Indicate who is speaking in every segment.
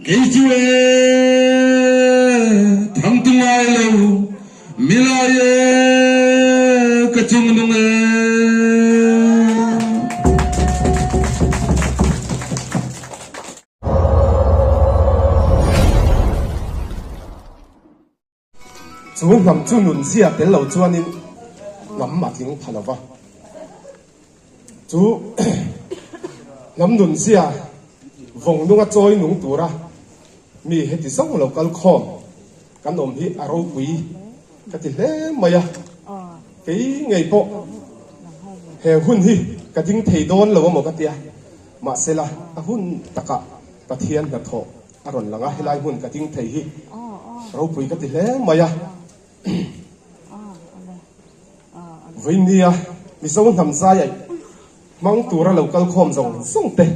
Speaker 1: cái chuối thằng tung ai lâu milai cái chung đông
Speaker 2: chú nằm chú nụn xia đến lâu chú anh nắm mặt tiếng thằng nào chú nắm nụn xia vòng nung trôi nung tua ra mi hết thì sống lâu cal khom cái nôm hi aro quý cái thì lẽ mày cái ngày bộ hè hun hi cái tiếng thầy đón lâu một cái tia mà sẽ là hun taka cái thiên là thọ aron langa helai hun cái tiếng thầy hi aro quý cái thì lẽ mày với nia mi dâu nằm ra vậy mang tua ra lâu cal khom rong sung tê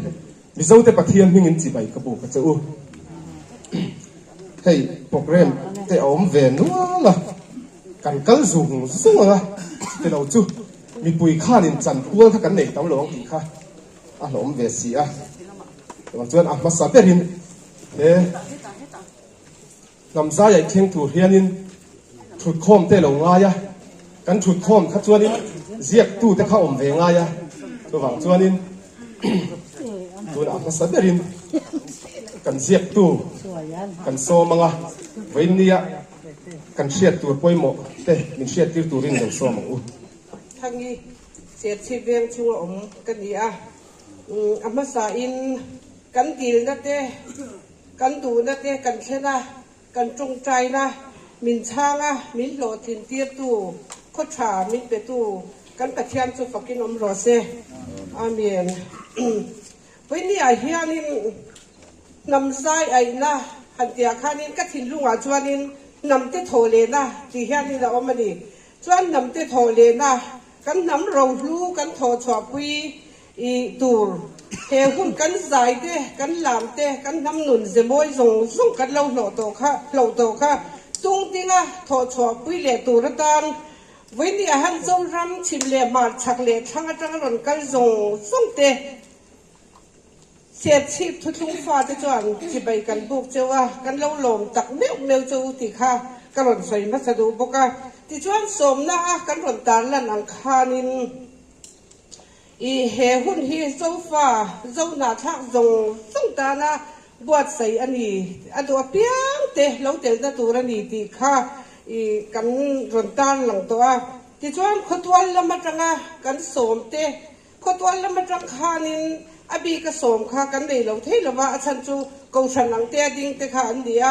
Speaker 2: mi dâu tê bát thiên mình chỉ bảy cái bộ cái chỗ hey program te om về nữa là cần cẩn dùng sung à te lâu chú mi bùi kha nên chăn uống thắc cẩn này tao lâu kỳ kha om về xí làm chuyện mà sao thế hin thế nằm ra vậy khen thủ hiền in thụt khom te lâu ngay ya cần thụt khom khát chuan in giết tu te khao om về ngay ya tôi bảo chuan in tôi đã sao thế hin cần giết tu cần so manga với nia cần siết tu quay mộ thế mình siết tiêu tu rin đầu so mong
Speaker 3: thằng nghi siết chi viên chung ông cái gì mà sa in cần tiền đó thế cần tu đó thế cần xe na cần trông trai na mình chang mình lộ tiền tiết tu khó trả mình bị tu cần cả thiên cho phật kinh ông rồi xe amen với nia hiền in nằm sai ấy na hẳn tiệt khăn in các thiên lung chuan in nằm tết thổ lên na thì hiện nay là ông mà đi chuan nằm tết thổ lên na cắn nắm rầu lu cắn thổ chọp quy tủ hè hun cắn dài thế cắn làm thế cắn nắm nụn dễ môi dùng dùng cắn lâu lẩu tổ kha tung tiếng thổ chọp quy lệ tủ ra tan với đi hắn dâu ram chìm lệ mà chặt lệ thăng rồi cắn dùng thế xét chip thu tung pha thế chọn chỉ bày cần buộc châu cần lâu lồm tặc nêu châu thì kha cần luận xoay mất sa đủ bốc thì chọn sớm na cần luận tán là nàng kha nín hè hun hi dâu pha dâu nà thác dùng sông ta na buat say anh anh đồ piang te lâu te na tu ra ni thì kha cần luận tán lòng toa thì chọn khốt toan làm mặt trăng cần sớm te khốt toan làm mặt trăng kha nín abi ka som kha kan nei lo thei lawa achan chu ko san ang te ding te kha an dia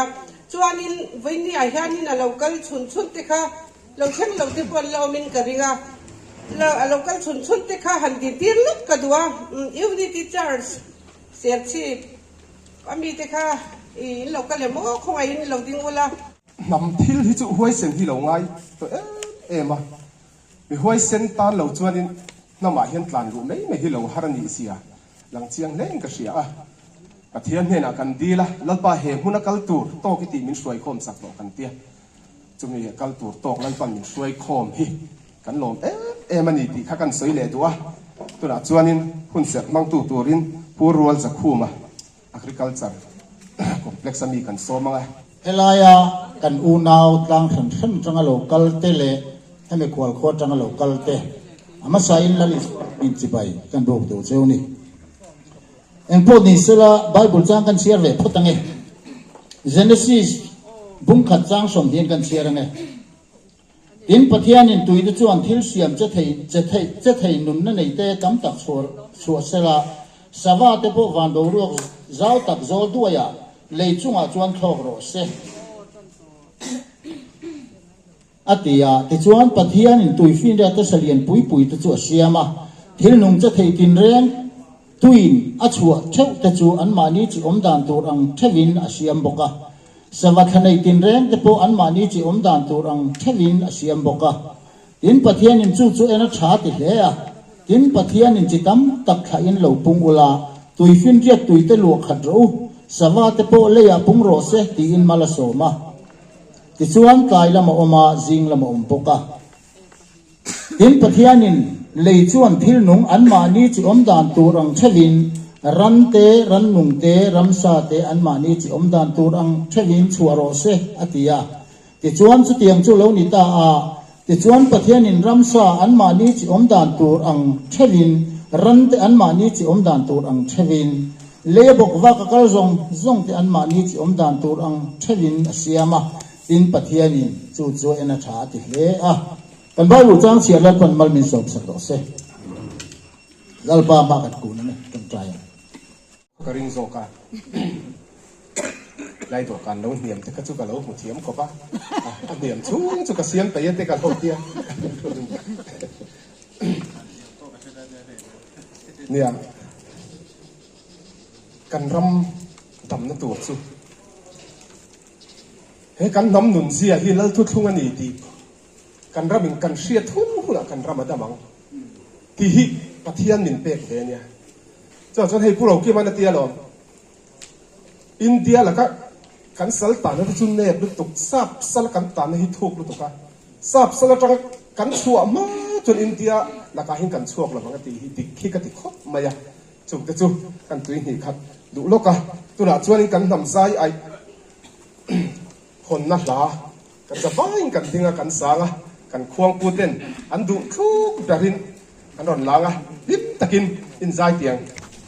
Speaker 3: chuanin voini a hianin a local chun te kha lo chen lo te pon lo min ka ringa lo a local chun te kha han di tir luk ka duwa unity church ser chi ami te kha i local le mo khong ai ni lo ding wala
Speaker 2: nằm thil hi chu huai sen hi lo ngai to em mi huai sen tan lo chuanin nama hian tlan ru mai hi lo harani sia lang chiang lên cái gì cái thiên này là cần đi là lần he huna kal tur to cái tìm mình xuôi khom sạc lo cần tia chúng mình kal tur to lần pan mình xuôi khom hi cần lom em anh đi khá cần xuôi lệ đua tôi đã chuanin hun sẹt mang tu turin purual zakhuma agriculture complex ami cần so mang
Speaker 4: helaya cần unau tlang than tang local te le heme kwal kho tang local te ama sain lali in chibai kan bok do cheuni en po ni sela bible chang kan share ve photange genesis bung khat chang som din kan share nge in pathian in tuide chuan thil siam che thei nun na nei te tam tak so sela sawa te po van do ro zau tak zol duaya lei chunga chuan thlok ro se atia te chuan pathian in tuifin ra ta salian pui te chu siama thil nung che thei tin reng tuin achua theu te chu an mani chi om dan tur ang thevin asiam boka savathanai tin reng te po an mani chi om dan tur ang thevin asiam boka in pathian in chu ena tha ti hle a in pathian in chitam tak kha in lo pung ula tuifin ria tuite lu khat ro sawa te po le ya pung ro se ti in mala soma ti chuan kai lama oma jing lama om boka in pathian in lei chuan thil nung an mani chi om dan tur ang thevin ran te ran nung te ramsa te an mani chi om dan tur ang thevin chuaro se atia ti chuan chu tiang chu lo ni ta a ti chuan pathian in ramsa an mani chi om dan tur ang thevin ran te an mani chi om dan tur ang thevin lebok wa ka kal zong te an mani chi om dan tur ang thevin asiama tin pathian in chu chu ena tha ti hle a kan ba lu chang sia la kon mal min sop sa do se galpa ma kat ku ne kan try
Speaker 2: karing zoka lai to kan lo niam te ka chu ka lo mu thiam ko pa a niam chung chu ka siam pe te ka lo tia niam kan ram dam na tu chu he kan nam nun zia hi lal thu thung ani ti kan ram in kan sia thun hula kan ram adamang ti hi pathian nin pek he nia cho hei pu lo ki man tia lo India la ka kan sal ta na chun ne lu tuk sap sal kan ta na hi thuk lu tuka sap sal tang kan chua ma chun India la ka hin kan chuak la bang ti hi ti khi ka ti khop maya chu te chu kan tui hi khat du loka tu la chuan kan nam sai ai hon na la kan sa bain kan tinga kan sanga kan khuang pu ten an du thuk darin an ron langa lip takin in zai tiang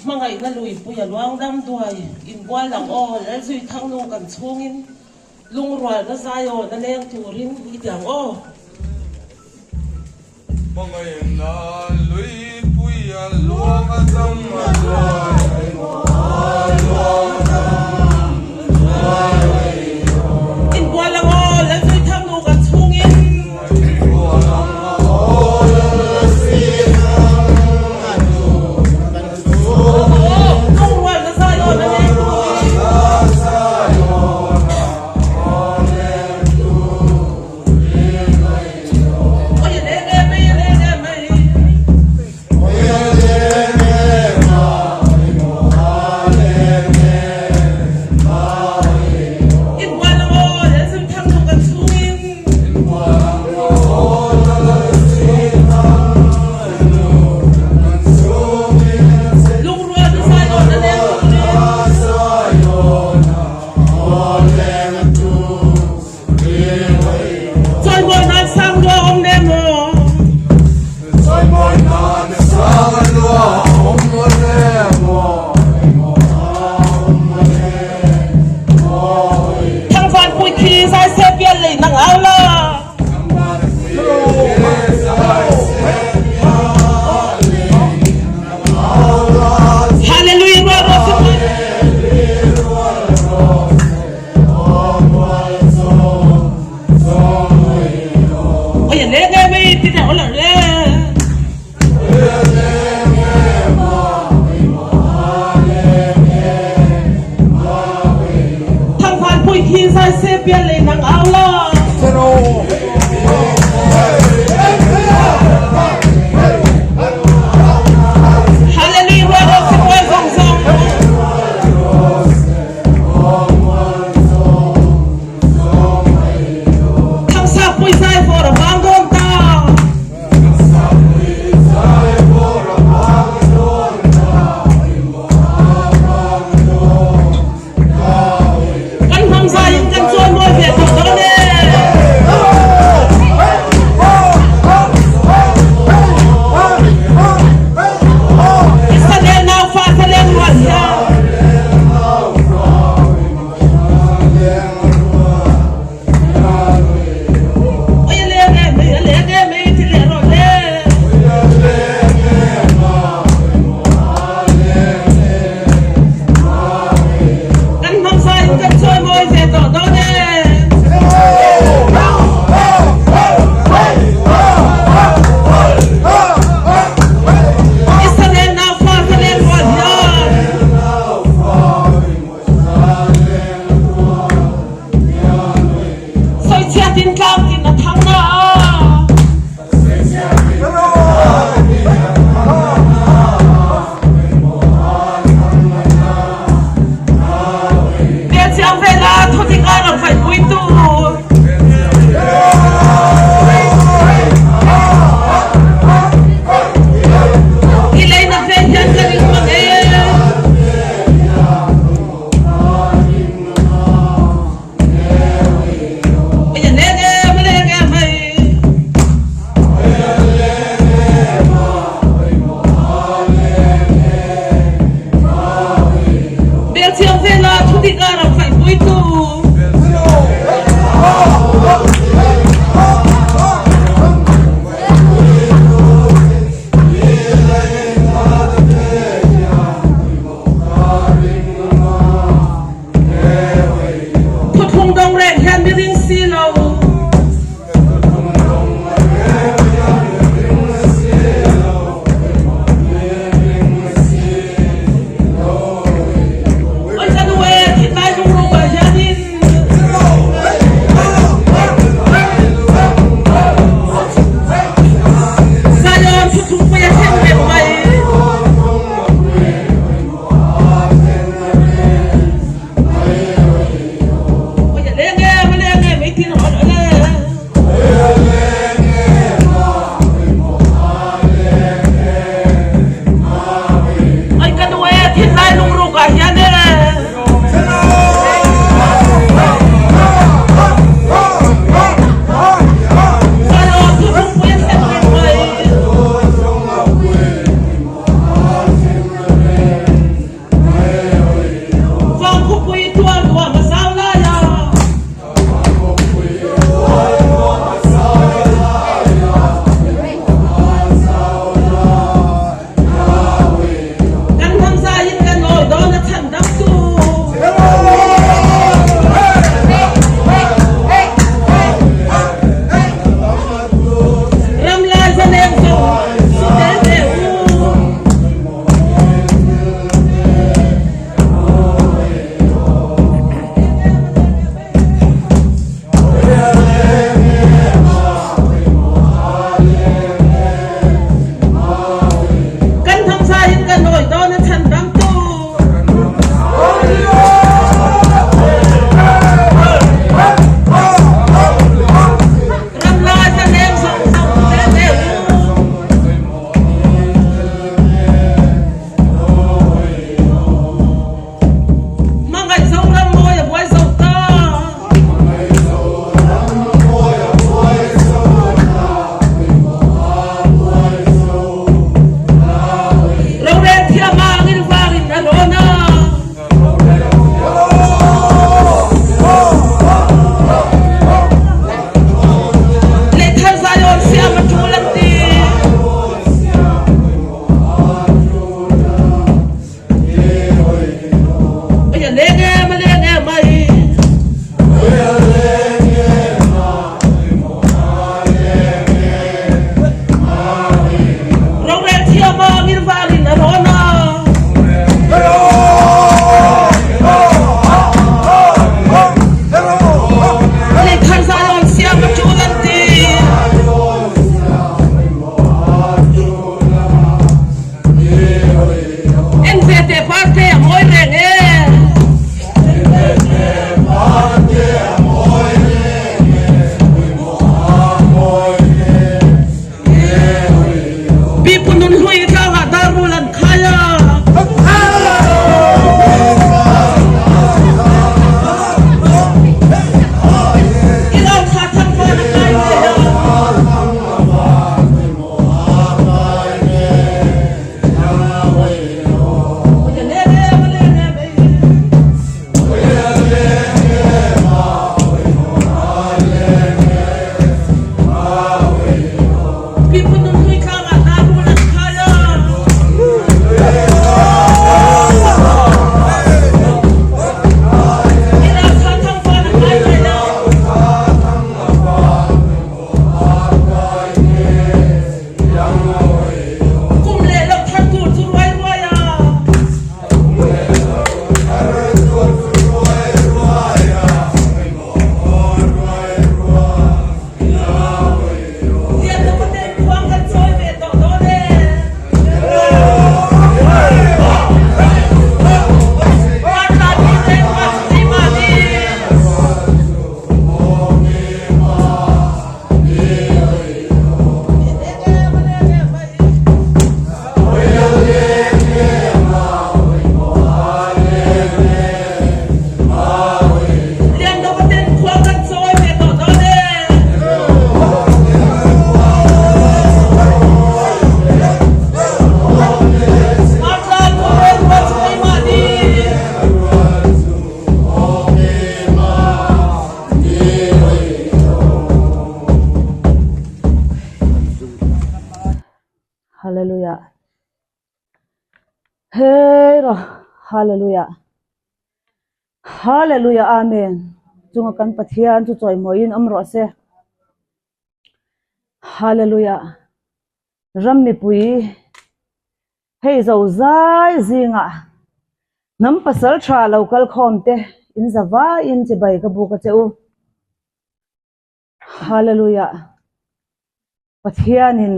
Speaker 5: mangai na lui puya luang dam tuai in bua lang o la zui thang lu kan chungin lung rual na zayo na leng turin i tiang o
Speaker 1: mangai na lui puya luang dam
Speaker 5: in bua lang o la zui thang lu kan chungin thu đi ra làm phải vui tu thu thung đông rèn hen đi riêng xì lâu ôi cha nuôi thì tay rung rung ở gia đình
Speaker 6: Hey ro, hallelujah. Hallelujah, amen. Chunga kan pathian chu choi moin amro se. Hallelujah. Rammi pui hey zo zai zinga. Nam pasal tra local khomte in zawa in chibai ka buka cheu. Hallelujah. Pathianin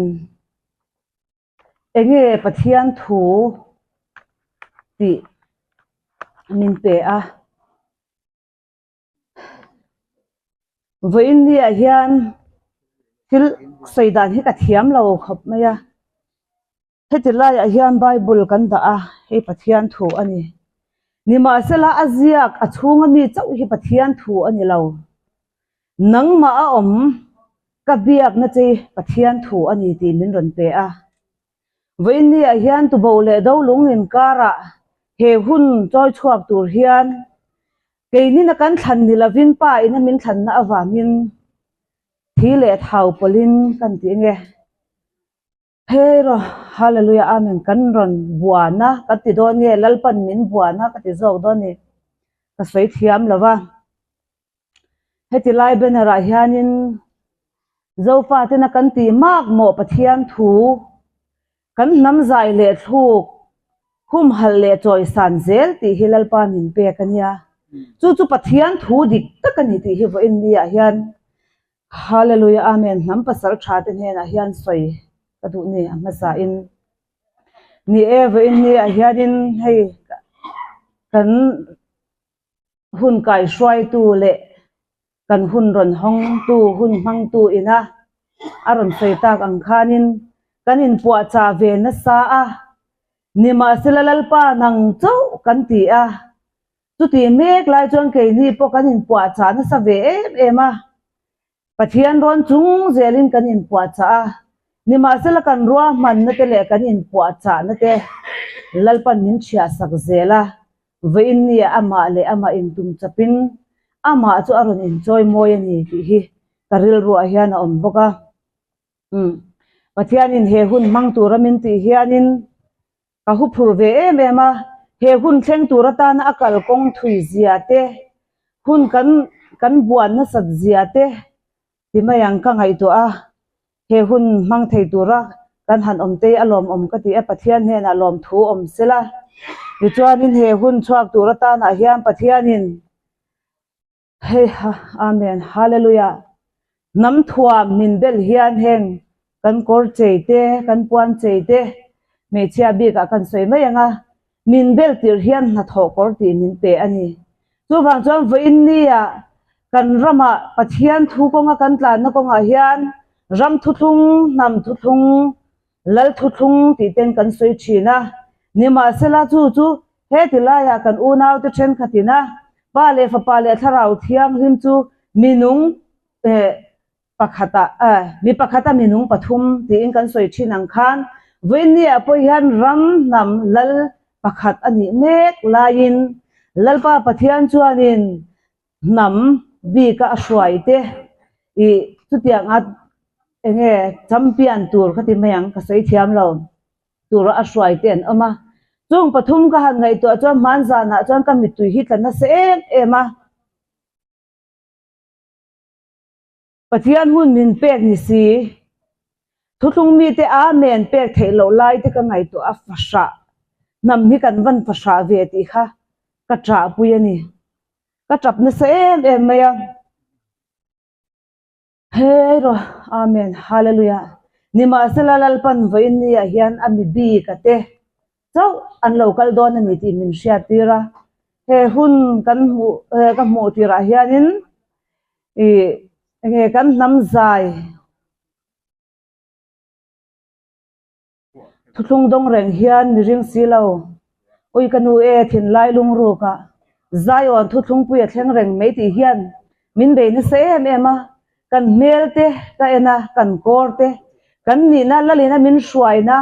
Speaker 6: enge pathian thu ti min pe a voin ni a hian til saidan hi ka thiam lo khop maya hetilai a hian bible kan da a he pathian thu ani ni ma sela aziak a chunga mi chau hi pathian thu ani lo nang ma a om ka biak na che pathian thu ani ti min ron pe a voin ni a hian tu bo le do lungin kara he hun choi chuak tur hian keini na kan thlan ni lovin pa ina min thlan na awamin thi le thau polin kan ti nge hero hallelujah amen kan ron buana ka ti don nge lalpan min buana ka ti zo don ni ka soi thiam lawa heti lai benara hianin zo fa te na kan ti mak mo pathian thu kan nam zai le thuk hum hal le choi san zel ti hilal pa min pe kania chu pathian thu dik takani ti hi vo india hian hallelujah amen nam pasal tha te hena hian soi kadu ni amasa in ni eva india hianin hei kan hun kai shwai tu le kan hun ron hong tu hun mang tu ina aron sei tak ang khanin kanin puwa cha ve na sa a nima silalal pa nang chau kan ti a tu ti mek lai chon ke ni po kanin puwa cha na sa ve ema pathian ron chung zelin kanin puwa cha nima sila kan ruwa man na te le kanin puwa cha na te lalpan min chia sak zela ve in ni ama le ama in tum chapin ama chu aron enjoy moi ani ti hi karil ru a hian a om boka pathianin he hun mang turamin ti hianin ka hu phur ve ema he hun thleng turata na akal kong thui ziate hun kan buan na sat ziate ti mayang ka ngai to a he hun mang thei tura kan han om te alom om ka ti a pathian he na lom thu om sela ni chuanin he hun chuak turata na hian pathianin hey amen hallelujah nam thuam min bel hian heng kan kor cheite kan puan cheite me chia bi ka kan soi mai anga min bel tir hian na tho kor ti min pe ani chu wang chuan voin ni a kan rama pathian thu konga kan tlan na konga hian ram thu thung nam thu thung lal thu thung ti ten kan soi china ni ma sela chu he tilaya kan unau te then khatina pa le tharau thiam him chu minung mi pakhata minung pathum ti in kan soi thinang khan voinia po hian ram nam lal pakhat ani mek lain lalpa pathian chuanin nam bi ka ashwai te I chutiang at enge champion tur khati mayang ka soi thiam lo tur ashwai ten ama chung pathum ka han ngai to chuan manza na chuan ka mitui hi tlan na se ema pathian hun min pek ni si thuthung mi te a men pek theilo lai te ka ngai to a fasha nam mi kan van fasha ve ti kha ka tra puyani ka trap na se em maya hero amen hallelujah nima selalal pan voin ni a hian ami bi ka te chau an local don ani ti min sia tira he hun kan mu tira hianin nge kan nam zai thuthung dong reng hian mi ring silo oi kanu thin lai lung ru ka zai on thuthung puya thleng reng mei ti hian min be ni se ema kan mel te ka ena kan kor te kan ni na lalina min hruai na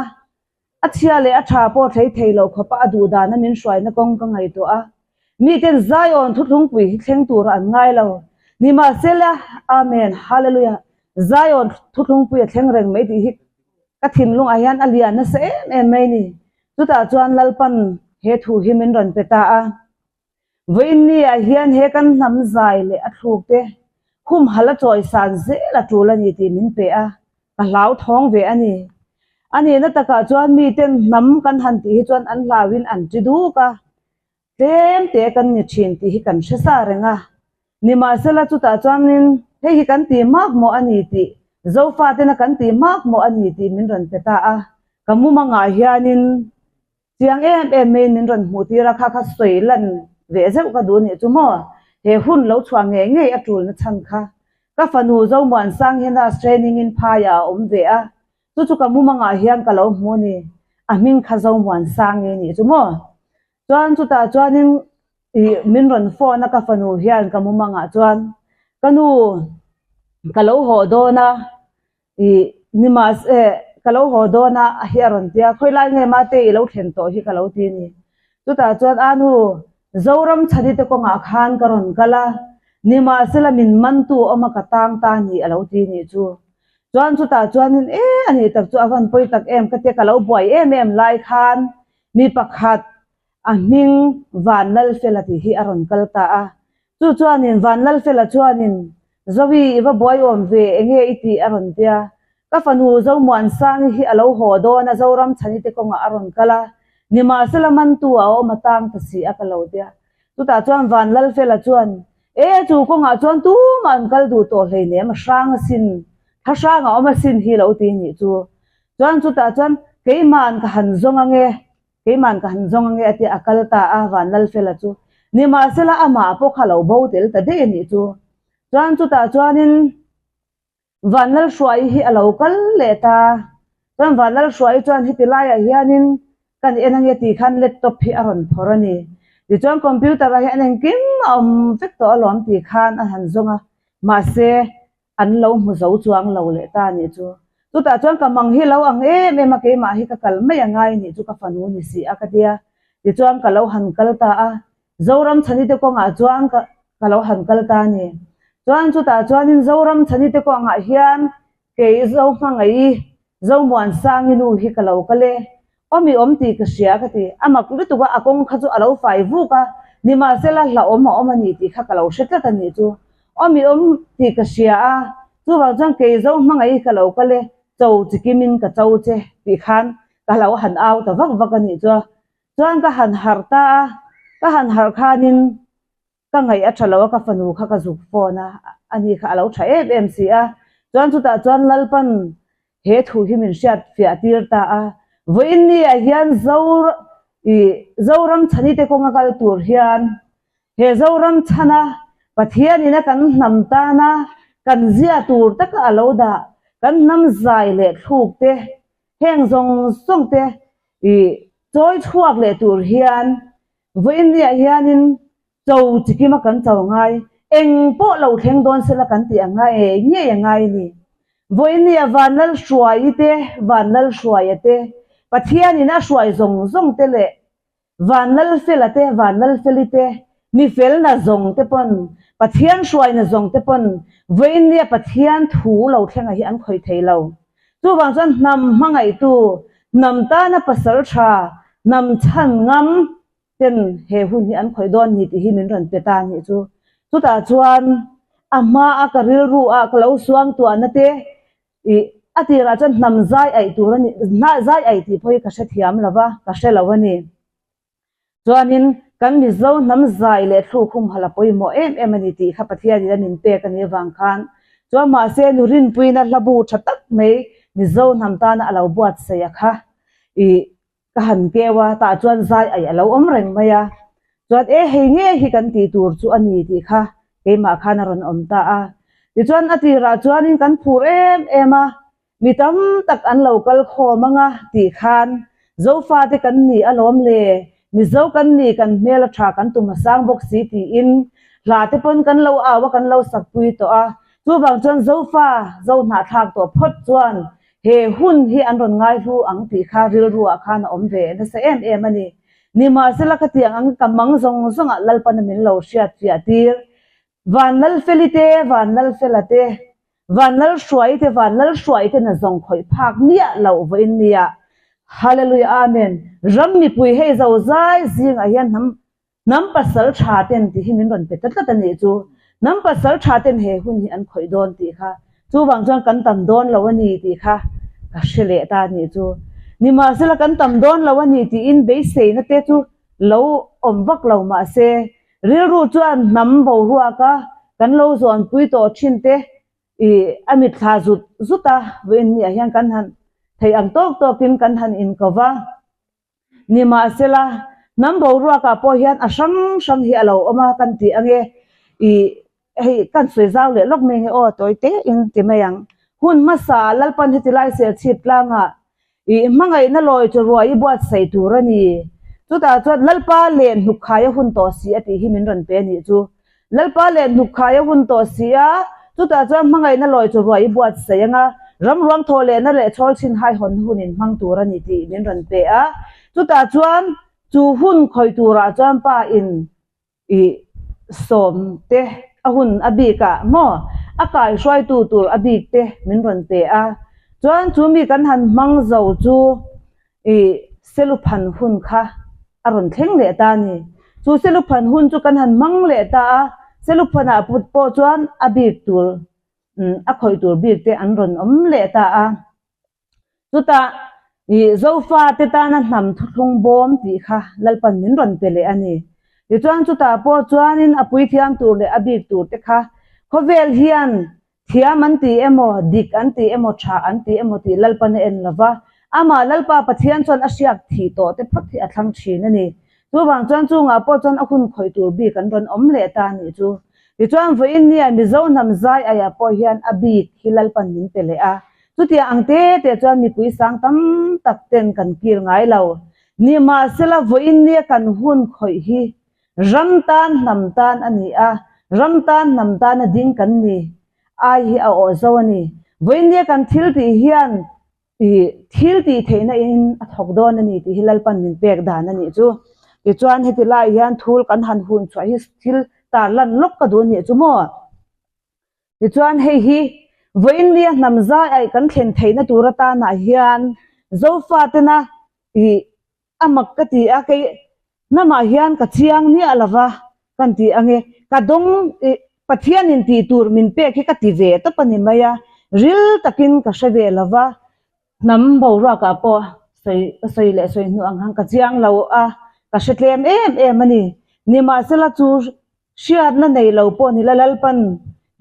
Speaker 6: achia le atha po theilo khopa adu da na min hruai na kong ka ngai to a mi ten zai on thuthung pui thleng tur an ngai lo ni ma sela amen hallelujah zion thuthung pui thleng reng mei ti hi ka thin lung a hian alian na se em mai ni chuta chuan lalpan he thu hi min ron peta a vein ni a hian he kan nam zai le a thluk te hum hala choi san ze la tula ni ti min pe a ka lau thong ve ani na taka chuan mi ten nam kan han ti hi chuan an lawin an ti du ka tem te kan ni thin ti hi kan hre renga ni ma sela chuta chuanin he hi kan ti mak mo ani ti zofa te na kan ti mak mo ani ti min ron peta a kamu manga hianin chiang em min ron mu ti ra kha soilan ve zeu ka du ni chumo he hun lo chuang nge atul na chan kha ka fanu zo man sang hena training in phaya ve a chu kamu manga hian ka lo mu ni aming kha zo man sang nge ni chumo chuan chuta chuanin min ron phone na ka fanu hian kamu manga chuan kanu kalau ho do na nimas kalau ho do na hiaron tia khoilai nge ma te lo thlen to hi kalau ti ni chuta chuan anu zoram chhadi te ko nga khan karon kala nima sela min man tu oma ka tang ta ni alo ti ni chu chuan chuta chuanin ani tak chu avan poi tak em ka te kalau boy em lai khan mi pakhat aming vanal felati hi aron kalta a chu chuanin vanal fela chuanin zowi iwa boy om ve enge iti aron tia ka fanu zo muan sang hi alo ho do na zoram chhani te ko nga aron kala nima sela man tu a o matang ta si akalo tia chuta chuan vanal fela chuan chu ko nga chuan tu man kal du to hlei ne ma sang sin tha sang a ma sin hi lo ti ni chu chuan chuta chuan keiman ka han zong ange ati akal ta a vanal fela chu nima sela ama po khalo bo tel ta de ni chu chuan chuta chuanin vanal shwai hi alo kal le ta chuan vanal shwai chuan hi tilai a hianin kan enang ti khan laptop hi aron thorani ti chuan computer a hian kim vek to alom ti khan a han zonga ma se an lo mu zo chuang lo le ta ni chu chuta chuan kamang hi lo ang me ma ke ma hi ka kal mai angai ni chu ka fanu ni si akadia ti chuan ka lo han kal ta a zoram chhani te ko nga chuan ka lo han kal ta ni chuan chuta chuanin zoram chhani te ko nga hian ke zo mangai zo muan sang inu hi ka lo kale omi ti ka sia ka ti ama ku tu ga akong kha chu alo fai vu ka nima sela la oma ni ti kha ka lo hretla ta ni chu omi ti ka sia a chu wa chang ke zo mangai ka lo kale chou chikimin ka chou che ti khan ka lo han au ta vak ani chu chuan ka han har ta ka han har khanin ka ngai a thalo ka fanu kha ka zuk phone ani kha alo tha mc a chuan chuta chuan lalpan he thu hi min shat fia tir ta a voin ni a hian zoram chhani te ko nga kal tur hian he zoram chhana pathian ina kan nam ta na kan zia tur tak alo da kan nam zai le thuk te heng zong te choi thuak le tur hian voin ni a hianin chou chikima kan chau ngai eng po lo thleng don sela kan ti anga nge ngai ni voin ni a vanal shwai te pathian ina shwai zong te le vanal felite mi fel na zong te pon pathian shwai na zong te pon voin ni pathian thu lo thlenga hi an khoi thei lo chu wang chan nam mangai tu nam ta na pasal tha nam chan ngam ten he hun hi an khoi don ni ti hi min ron peta ni chu ta chuan ama a ka ril ru a ka lo suang tu an te atira chan nam zai ai tu rani na zai ai ti phoi ka hre thiam lawa ka hre lawani chuanin kan mi zo nam zai le thu khum hala poi mo em ani ti kha pathia ni min pe kan ni wang khan chuwa ma se nurin puina labu thatak mai mi zo nam ta na alo buat se ya kha ka han kewa ta chuan zai ai alo om reng maya chuan he nge hi kan ti tur chu ani ti kha ke ma khana ron om ta a ti chuan atira chuanin kan phur ema mitam tak an local khomanga ti khan zofa te kan ni alom le mi zo kan ni kan mel tha kan tuma sang box si ti in la te pon kan lo awa kan lo sakpui to a chu bang chuan zofa zo na thak to phot chuan he hun hi an ron ngai hu ang ti kha ril ru a khan om ve na se em ani ni ma sela ka tiang ang kamang zong a lalpan min lo shiat fia tir vanal felite vanal felate vanal shwai te na zong khoi phak nia lo voin nia hallelujah amen ram mi pui hei zo zai zing a hian nam pasal tha ten ti hi min ron pe tat tat ani chu nam pasal tha ten he hun hi an khoi don ti kha chu wang chuan kan tam don lo ani ti kha ka shele ta ni chu ni ma sela kan tam don lo ani ti in be se na te chu lo om vak lo ma se ril ru chuan nam bo ruwa ka kan lo zon pui to thin te i amit tha zuta wen ni a hian kan han thei ang tok tokin kan han in kova ni ma sela nam bo ruwa ka po hian a sang hi alo oma kan ti ange i hei kan soi zau le lok me nge o toy te in ti mayang hun ma sa lalpan hi tilai se chip langa i mangai na loi chu ruwa i buat sei tur ani chu ta chu lalpa len hnuk khaya hun to si ati hi min ron pe ni chu lalpa len hnuk khaya hun to si a chu ta chu mangai na loi chu ruwa i buat sei anga ram ruang tho le na le chol chin hai hon hunin mang tur ani ti min ron pe a chu ta chuan chu hun khoi tura chuan pa in i som te a hun abika mo akai shwai tu tur abik te min ron pe a chuan chu mi kan han mang zo chu i seluphan hun kha aron thleng le ta ni chu seluphan hun chu kan han mang le ta seluphana put po chuan abik tur a khoi tur bik te an ron om le ta a chu ta i zofa te ta na nam thung bom ti kha lalpan min ron pe le ani i chuan chu ta po chuan in apui thiam tur le abik tur te kha khovel hian thiam an ti emo dik an ti emo tha an ti emo ti lalpan en lova ama lalpa pathian chuan a siak thi to te phak thi a thlang thin ani chu wang chuan chu nga po chuan a hun khoi tur bi kan ron om le ta ni chu i chuan voi in nia mi zo nam zai aya po hian abik hi lalpan min pe le a chu ti ang te chuan mi pui sang tam tak ten kan kir ngai lo ni ma sela voi in nia kan hun khoi hi ramtan namtan ani a ramtan namtan a ding kan ni ai hi a o zo ani voi nia kan thil ti hian thil ti theina in a thok don ani ti hilal pan min pek dan ani chu ti chuan heti lai hian thul kan han hun chwa hi thil tar lan lok ka du ni chu mo ti chuan hei hi voin nia namza ai kan thlen theina turata na hian zofa tena i amak ka ti a ke nama hian ka chiang ni alawa kan ti ange ka dong pathian in ti tur min pe ki ka ti ve to pani maya ril takin ka shave lawa nam bo ra ka po sei le sei nu ang hang ka chiang lo a ka shetlem em ani ni ma sela chu shiat na nei lo po ni lalal pan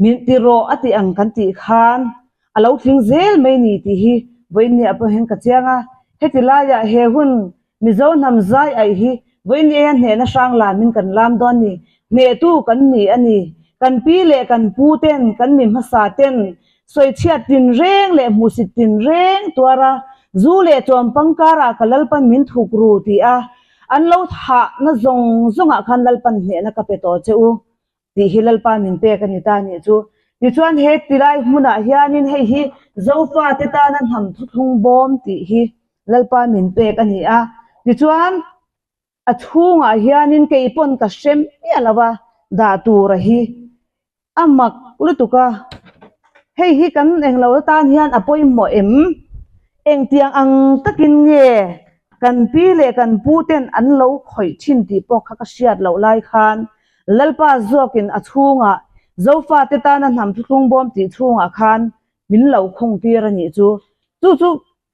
Speaker 6: min ti ro ati ang kan ti khan alo thing zel mai ni ti hi voin ni apo hen ka chianga heti la ya he hun mi zo nam zai ai hi voin ni an he na sang la min kan lam don ni ne tu kan ni ani kan pi le kan pu ten kan mi ma sa ten soi chiat tin reng le musit tin reng tuara zu le chom pangkara kalal pan min thuk ru ti a an lo tha na zong zonga khan lal pan he na ka pe to cheu ti hilal pa min pe kan ta ni chu ti chuan he tilai hmuna hianin hei hi zofa te ta nan ham thung bom ti hi lal pa min pe kan ni a ti chuan a thunga hianin ke pon ka shem alawa da tu ra hi amak lutuka hei hi kan englo tan hian apoi mo eng tiang ang takin nge kan pi le kan pu ten an lo khoi thin ti po kha ka siat lo lai khan lalpa zokin a chunga zofa te ta na nam thung bom ti chunga khan min lo khong tir ani chu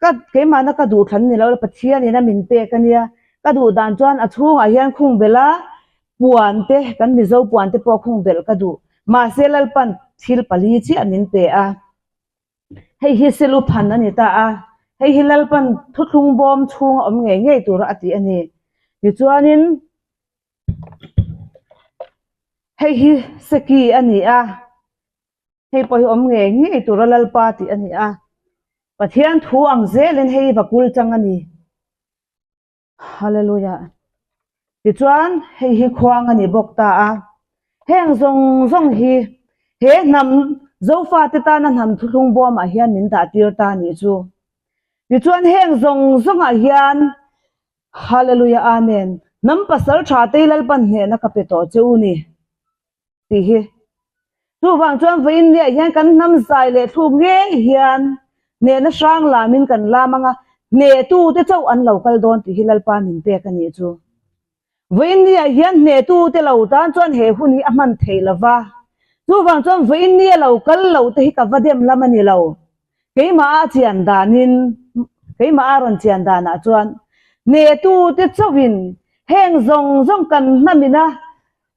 Speaker 6: ka ke mana ka du than ni lo pathia ni na min pe kania ka du dan chuan a chunga hian khung bela puan te kan mi zo puan te po khung bel ka du ma selal pan thil pali chi anin pe a hei hi selu phan ani ta a hei hilal pan thung bom chung om nge nge tur ati ani ti chuanin hei hi seki ani a hei poi om nge nge tur lal pa ti ani a pathian thu ang zelen hei bakul chang ani hallelujah ti chuan hei hi khwang ani bok ta a heng zong hi he nam zofa te ta na nam thung bom a hian min da tir ta ni chu ti chuan heng zong a hian hallelujah amen nam pasal tha te lal pan he na ka pe to chu ni ti hi tu wang chuan vein ne hian kan nam zai le thu nge hian ne na sang la min kan la manga ne tu te chau an local don ti hilal pa min pe ka ni chu vein ni hian ne tu te lo tan chuan he huni a man theilawa chu wang chuan vein ni local lo te hi ka vadem lamani lo keima a chian danin keima a ron chian dana chuan ne tu te chawin heng zong zong kan namina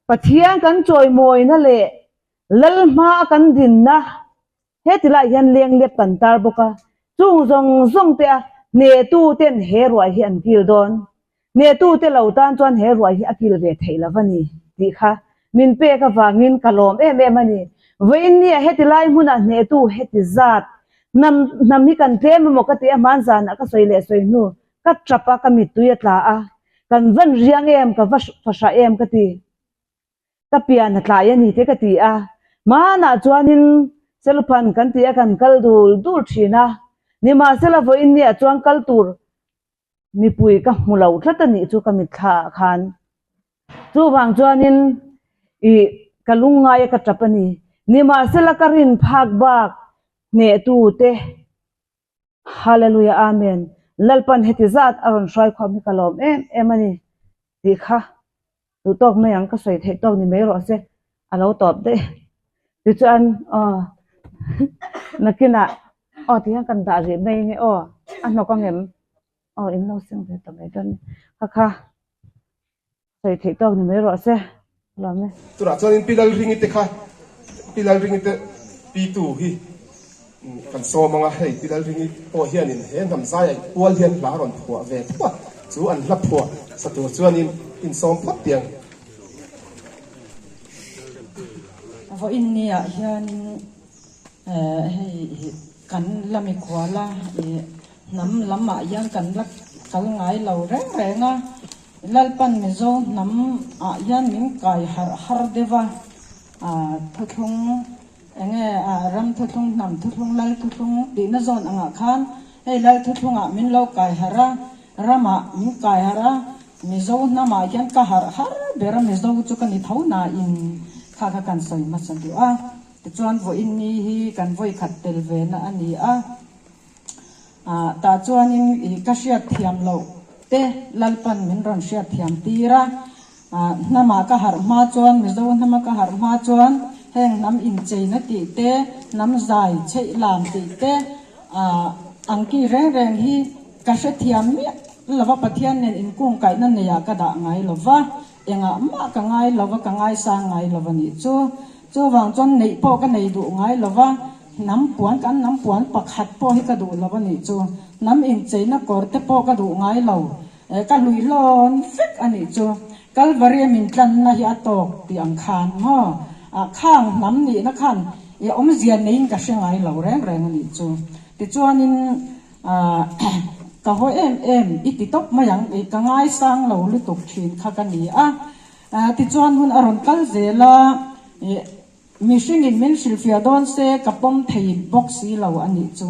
Speaker 6: pathian kan choi moi na le lalma kan din na hetila hian leng lep kan tar boka chung zong zong te ne tu ten he roi hi an kil don ne tu te lo tan chuan he roi hi akil ve theilawani ti kha min pe ka wangin kalom em ani vein ni hetilai huna ne tu heti zat nam hi kan tlem mo ka te man zan ka soile soinu ka trapa ka mi tuya tla a kan van riang em ka fasha em ka ti ka pian tla ya ni te ka ti a ma na chuanin selpan kan ti a kan kal dul thina ni ma sela vo in ni a chuan kal tur mi pui ka mulo thlata ni chu ka mi thla khan chu wang chuanin I kalunga ya ka trapani ni ma sela ka rin phak bak ne tu te hallelujah amen lalpan hetizat aron shrai khom kalom em ani ti kha tu tok me ang ka soi the tok ni me ro se alo top de ti chuan nakina ti han kan da ri me nge an no ka ngem in lo sing ve to me don kha soi the tok ni me ro se lo me
Speaker 2: tura chuan pilal ringi te kha pilal ringi te pi tu hi kan so manga hei pilal ringi o hian in he nam sai pual hian la ron phua ve phua chu an la phua sa tu chuan in som phat tiang
Speaker 7: vo in nia hian hei kan lami khwala nam lama yang kan lak kal ngai lo reng renga lalpan mi zo nam a yan min kai har deva thuthung enge ram thuthung nam thuthung lal thuthung di na zon anga khan ei lal thuthung a min lo kai hara rama min kai hara mi zo nama yan ka har bera mi zo chu kan ni thauna in kha kan soi ma san du a ti chuan vo in ni hi kan voi khat tel ve na ani a ta chuan in ka hria thiam lo te lalpan min ron hria thiam tira nama ka har ma chuan mi zo nama ka har ma chuan heng nam in chei na ti te nam zai chei lam ti te angki reng hi ka hria thiam mi lova pathian nen in kung kai nan ne ya ka da ngai lova enga ma ka ngai lova ka ngai sa ngai lova ni chu wang chon nei po ka nei du ngai lova nam puan pakhat po hi ka du lova ni chu nam in chei na kor te po ka du ngai lo ka lui lon fek ani chu kalvari min tlan na hi atok ti ang khan ho khang nam ni na khan om zian nei ka hrengai lo reng ani chu ti chuanin ka ho em iti top mayang ka ngai sang lo lu tok thin kha ka ni ti chuan hun aron kal zela mishing in min silfia don se kapom thei box si lo ani chu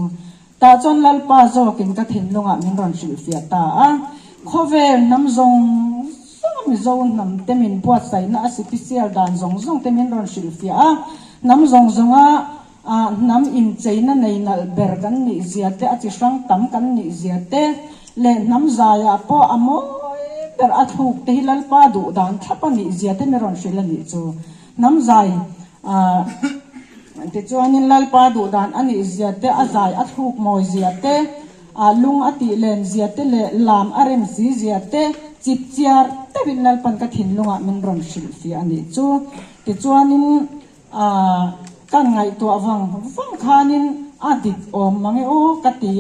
Speaker 7: ta chon lal pa zo kin ka thin lunga min ron silfia ta khove nam zong mi zong nam te min puat sai na artificial dan zong te min ron silfia nam zong zonga nam in chei na nei nal ber kan ni ziate a chi sang tam kan ni ziate le nam zaya po amoi per athuk te hilal pa du dan thapa ni ziate mi ron sil ani chu nam zai te chuanin lal pa du dan ani ziate azai athuk moi ziate lung ati len ziate le lam arem si ziate chip chiar te bin lal pan ka thin lunga min ron sil fi ani chu te chuanin kan ngai to awang khanin adit om mangi o kati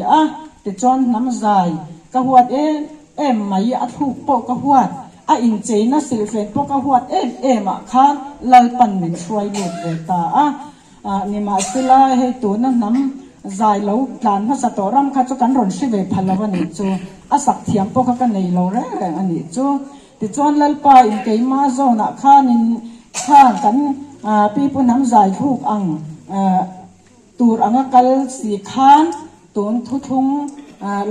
Speaker 7: te chuan nam zai ka huat em mai athuk po ka huat in cheina silfen po ka huat em khan lal pan min suai lu ve ta ni ma sila he tu na nam zai lo tlan ha sa to ram kha chu kan ron si ve phalawa ni chu sak thiam po ka nei lo reng ani chu ti chuan lal pa in ke ma zo na khanin kan pi pu nam zai thuk ang tur anga kal si khan ton thu thung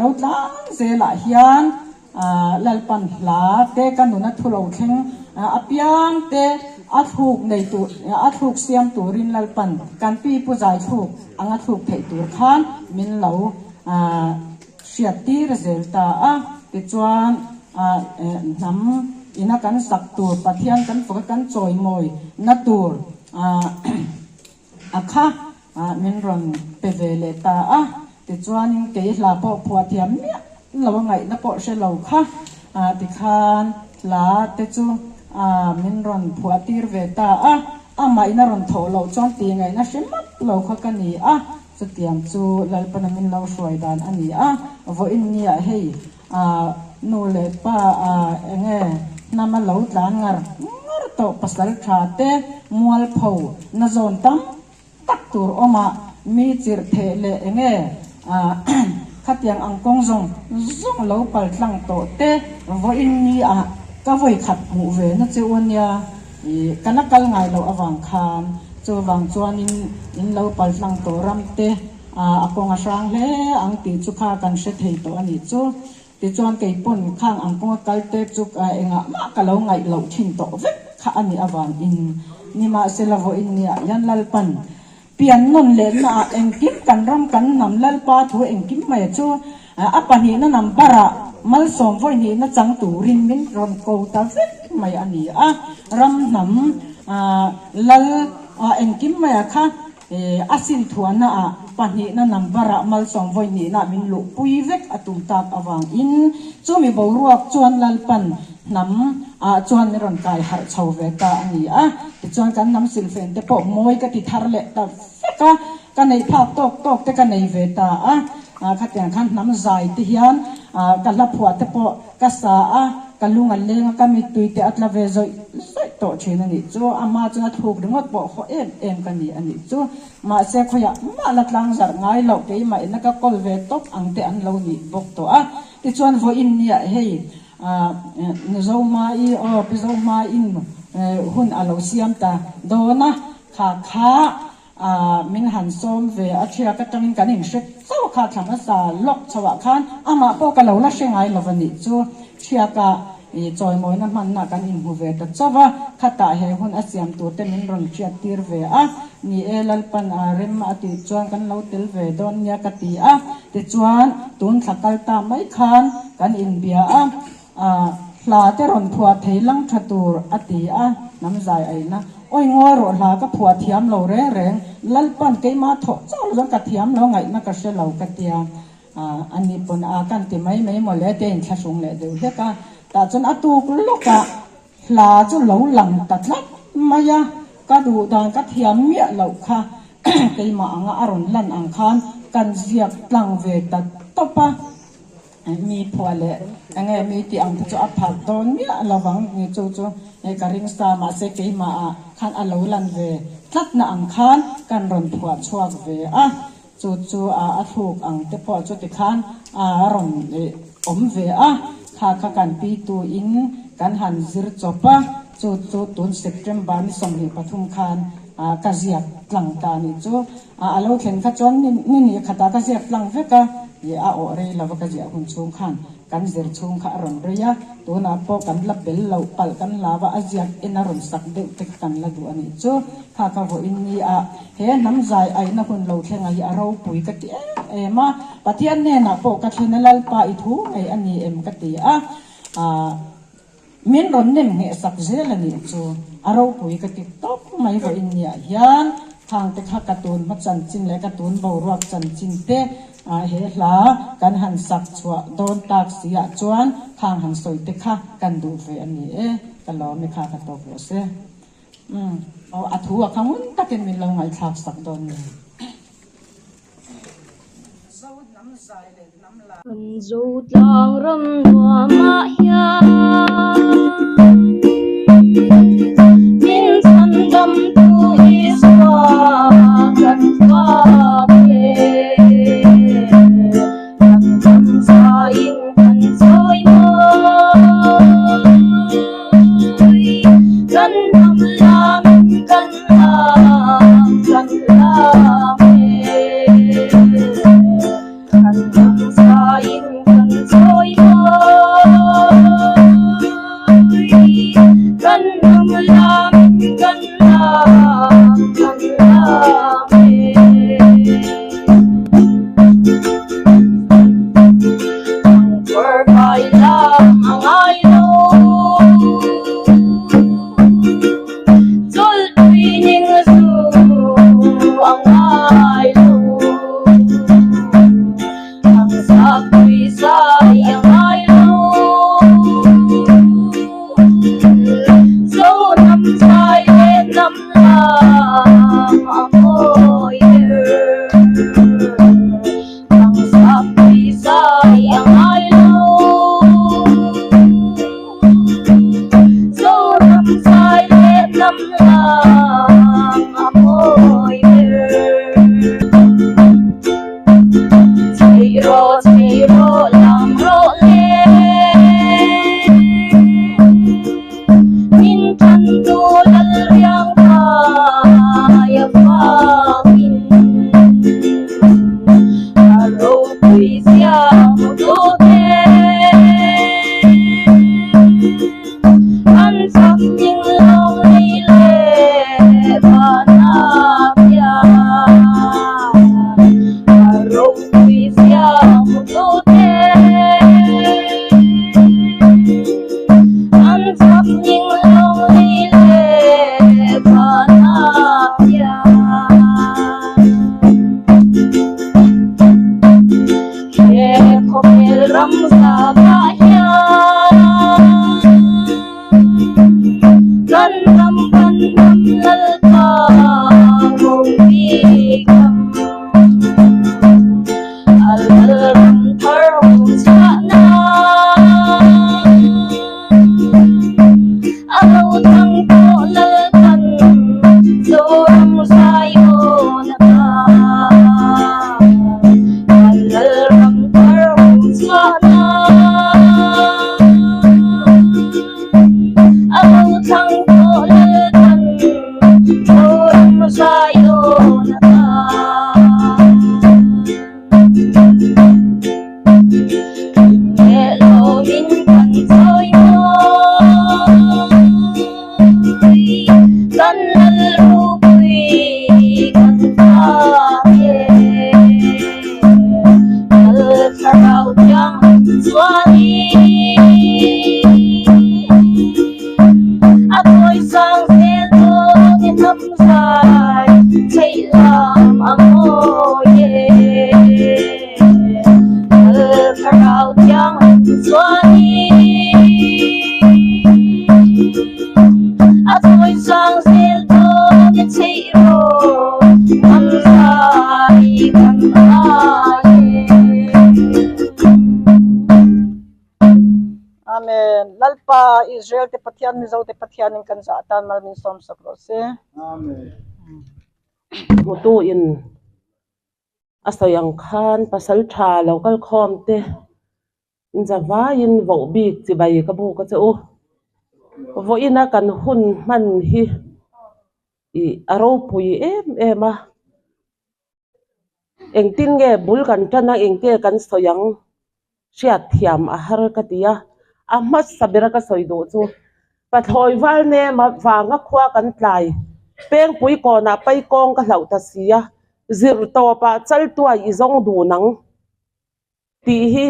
Speaker 7: lo tlang zela hian lalpan hla te kanuna thulo thleng apiang te athuk nei tu athuk siam turin lalpan kan pi pu zai thuk anga thuk thei tur khan min lo เสียตีระเซลตาติจวนน้ำอินักันสักตัวปะเทียนกันฝกกันจอยมอยนัดตัวค่ะมินรอนเปเวเลตาติจวนเกยลาปอผัวเทียมเนี่ยเราว่าไงนับปอเชลล์ค่ะติคานลาติจูมินรอนผัวตีรเวตาไม่นารอนโถเราจอนตีไงนะเชมัดเราข้ากันนี่จะเตรียมจูลลปนมินเราช่วยดันอันนี้ว่าอินเนี่ยเฮ้ยนูเลป้าเงี้ยน้ำมันเราตานงาโตปัสลชาเตมัวลพาวน่าจนตั้มตักตัวออกมามีจิรเทเลเงี้ยขัดยังอังกงซงเราปัลลังโตเตว่าอินเนี่ยก็ว่าขัดหูเวนัจวันเนี่ยกันนักการงานเราอวังคานจูวังจวนอินเราปัลลังโตรำเตอากงอาสังเลอังตีจุกากันเสถียรตัวอันนี้จูติจวนเกี่ยปุ่นข้างอังกงกัลเตจุกเองมากเราไงเราทิ้งโตเวกข้าอันนี้อวังอินนี่มาเซลาวอินเนี่ยยันลัลปันเปลี่ยนนนเลนเองกิมกันรำกันนำลัลปาถูเองกิมไม่จูปันนี้นั่นนำบาระมัลสมไว้นี้นั่นจังตูรินมินรอนโกตาเวกไม่อันนี้รำนำลัลเองกิมไม่ค่ะสินทวนปันนี้นั่นนำบาระมัลสมไว้นี้น่ะมินลุปุยเวกตุมตากอวังอินจูมีบ่รัวจวนลัลปันนำจวนในรอนกายหัดชาวเวกอันนี้จวนกันนำสิลเฟนเตปมวยกติทาร์เลตาเฟกกันในภาพตกแต่กันในเวตาขัดอย่างขันน้ำใจที่ยันกันละผัวเตปกัสกันลุงอันเลี้ยงกันมีตุยเตอัตละเวจอยโตเชนนี่จูอามาจูนัดถูกดึงวัดบอกเขาเอ็มกันนี่อันนี้จูมาเสกขยะมาลัดลังจัดง่ายเราเกี่ยมาอินนักกอลเวตกอังเตอันเรานี่บอกตัวที่จวนพออินเนี่ยเฮ้ยนโจมาอีพิโจมาอินหุ่นอาลูซียมตาโดนะขามินหันส้มเวอเชียก็ต้องกันอินเช็ดเจ้าขาทำมาสาลกชาวคันมาพวกเราละเชียงไงเราวันนี้จูเชียก็จอยมวยน้ำมันนักันอินหูเวแต่เจ้าว่าขัดตาเฮหุ่นอาเซียมตัวเต็มินรอนเชียตีร์เวนี่ลัลปันริมติจวนกันเราเตลเวดอนยากตีติจวนตุนสักกัลตาไม่คันกันอินเบียลาเตรอนผัวเทลังทัตูอติน้ำใจไอ้นะโอ้ยงัวรลาก็ผัวเทียมเราแรงลัลปันเกมาถอเจ้าเรากระเทียมเราไงนักเสเรากระเทียมอันนี้ปนกันติไม่หมดแล้วเต็นทะสงเลยเดี๋ยวเด็กแต่จนอตูกลุกลาจนเราหลังตัดลัดมายากระดูดานกระเทียมเมียเราค่ะเกมาอ่างอารมณ์ลั่นอ่างคานกันเสียบหลังเวตัดตบมีผัวเละไงมีที่อังจะอัพพัดตอนนี้ระวังมีจู่การิงสตามาเสกมาขันอารมณ์ลั่นเวทัดน่ะอังคานกันรอนผัวชัวเวจู่ถูกอังแต่พอจุดที่ขันรอนเวข้ากันปีตัวอินกันหันซิรจบจู่ตุนเซปเทมบาร์นี่ส่งให้ปฐุมคานกระเสียกหลังตานี่จู่เราเห็นขจรนี่ขัดตากระเสียกหลังเวกโอเรลาวกระเสียหุ่นชงขันกันซิรชงขารอนเรียตัวนับพอกันลับเบลเราปัลกันลาวาอาเซียกอินารอนสักเด็กติกันละดูอันนี้จู่ข้าก็ว่าอินนี่เห็นน้ำใจไอ้นักหุ่นเราเท่งไอ้เราปุ๋ยกติมาปฏิอันเนี่ยนับพอกันที่นั่นลัลปาอิทูไอ้อันนี้กติมินรอนเนี่ยมันสักเจริญนี่จู่เราปุ๋ยกติตบไม่ว่าอินเนี่ยยันทางเตะกระตูนมาจันจินและกระตูนบาวรักจันจินเตเฮลากันหันสักชัวโดนตากเสียจวนทางหันสวยเตะกันดูเฟอันนี้กันล้อไม่ขาดกระตกหัวเสเอาอัฐัวขมุนตะเกินมินเราไงทักสักโดนนี่
Speaker 8: dù làng râm hoa mã ya min san dam tu iswa kan wa pe kan dam sa in kan soi moi kan nam lam kan lam kan lam kan dam sa in kan soi moi kan nam lam kan lam kan lam amoy ang sabi sayang ay so nam sai le nam lang amoy Chiro lang ro le min chan tu lal riang ya fangin aro pui sia tu te an sak ning long ni le bana ya aro pui sia tu te an sak ning long ni le bana ya Khomel ram sa ba ya kan ram lal ka mong bi kam al ram thar hum sa na alo thang ko lal kan so ram sa yo na ka
Speaker 7: Amen. Lalpa Israel te pathian mizo te pathian in kan za tan mal min som sakro se.
Speaker 4: Amen.
Speaker 5: Mutu in asayang khan pasal tha local khom te in zawa in vo bik chi bai ka bu ka chu vo ina kan hun man hi I aro pui ema eng tin nge bul kan tana eng te kan soyang sia thiam a har ka tia a mas sabira ka soido chu pathoi wal ne ma wanga khwa kan tlai peng pui ko na pai kong ka hlau ta sia zir to pa chal tua I zong du nang ti hi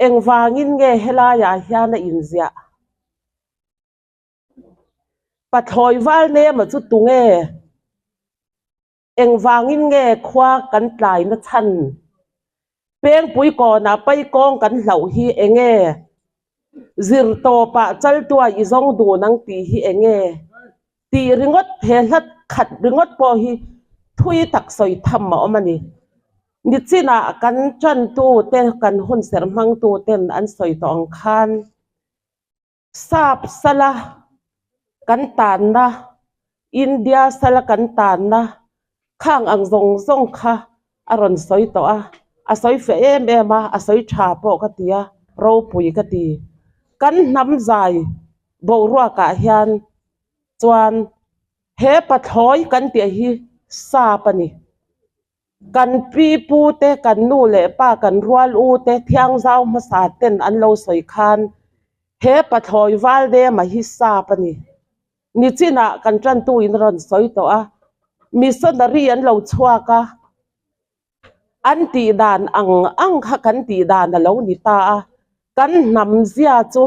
Speaker 5: eng wangin nge hela ya hiana inzia pathoi wal ne ma chu tu nge eng wangin nge khwa kan tlai na chan peng pui ko na pai kong kan hlau hi enge zir to pa chal tua I zong du nang ti hi enge ti ringot phelat khat ringot po hi thui tak soi tham ma omani ni china kan chan tu te kan hun ser mang tu ten an soi to ang khan sap sala kan tan na India sala kan tan na khang ang zong zong kha aron soi to a soi fe ema a soi tha po ka tia ro pui ka ti kan nam zai bo ruwa ka hian chuan he pathoi kan ti hi sa pani kan pi pu te kan nu le pa kan rual u te thiang zau ma sa ten an lo soi khan he pathoi wal de ma hi sa pani ni china kan tran tu in ron soi to missionary an lo chua ka an ti dan ang kha kan ti dan lo ni ta kan nam zia chu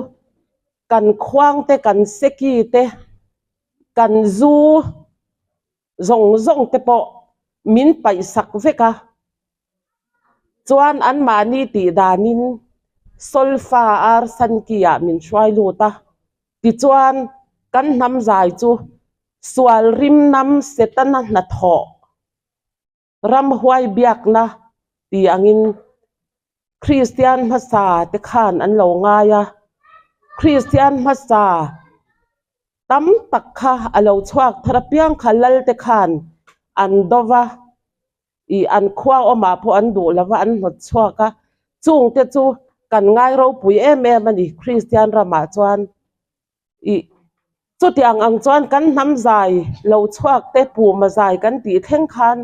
Speaker 5: kan khwang te kan seki te kan zu zong zong te po min pai sak veka chuan an mani ti danin solfa ar san kia min shwai luta ti chuan kan nam zai chu swal rim nam setana na tho ram huai biak na ti angin Christian masa te khan an lo nga ya Christian masa tam takha alo chuak tharapiang khalal te khan an dova I an khwa oma pho an du lawa an hot chuaka chung te chu kan ngai ro pui em ani Christian rama chuan I chu tiang ang chuan kan nam zai lo chuak te pu ma zai kan ti theng khan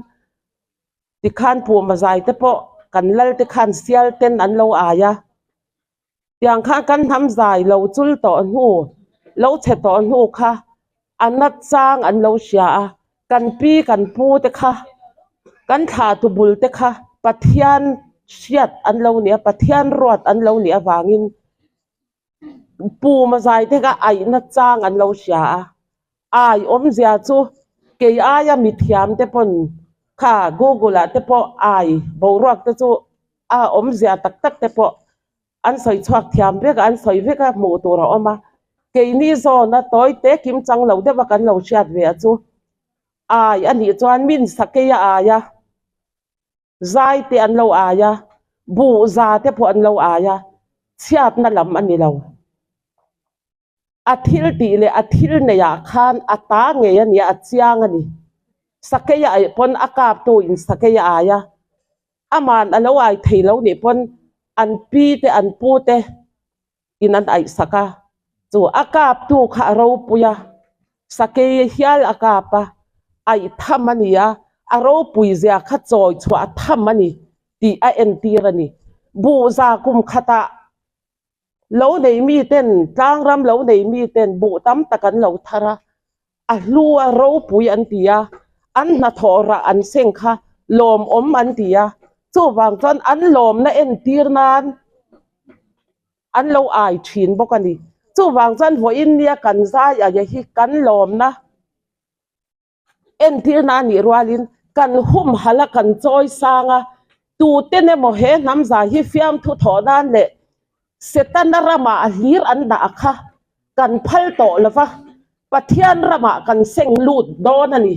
Speaker 5: ti khan pu ma zai te po kan lal te khan sial ten an lo aya tiang kha kan nam zai lo chul to nu lo che to nu kha an na chang an lo sha kan pi kan pu te kha kan tha tu bul te kha pathian siat an lo nia pathian rot an lo nia wangin pu ma zai te ka ai na chang an lo sha ai om zia chu ke aya mi thiam te pon kha google te po ai bo rak te chu a om zia tak tak te po an soi chuak thiam ve ka an soi ve ka mu tu ra oma ke ni zo na toy te kim chang lo de ba kan lo siat ve chu ai ani chuan min sakeya aya zai te an lo aya bu za te po an lo aya chiat na lam ani lo athil ti le athil ne ya khan ata nge ya ni achiang ani sakeya ai pon akap tu in sakeya aya aman alo ai theilo ni pon an pi te an pu te in an ai saka chu akap tu kha ro puya sakeya hial akapa ai thamania aro pui zia kha choi chwa thamani ti a en tirani bu za kum khata lo nei mi ten tlang ram lo nei mi ten bu tam takan lo thara a lua ro pui an tia an na thora an seng kha lom om an tia chu wang chon an lom na en tir nan an lo ai thin bokani chu wang chon vo in nia kan za ya hi kan lom na en tir na ni rualin kan hum hala kan choi sanga tu tene mo he nam za hi fiam thu tho nan le setana rama hlir an da kha kan phal to lova pathian rama kan seng lut don ani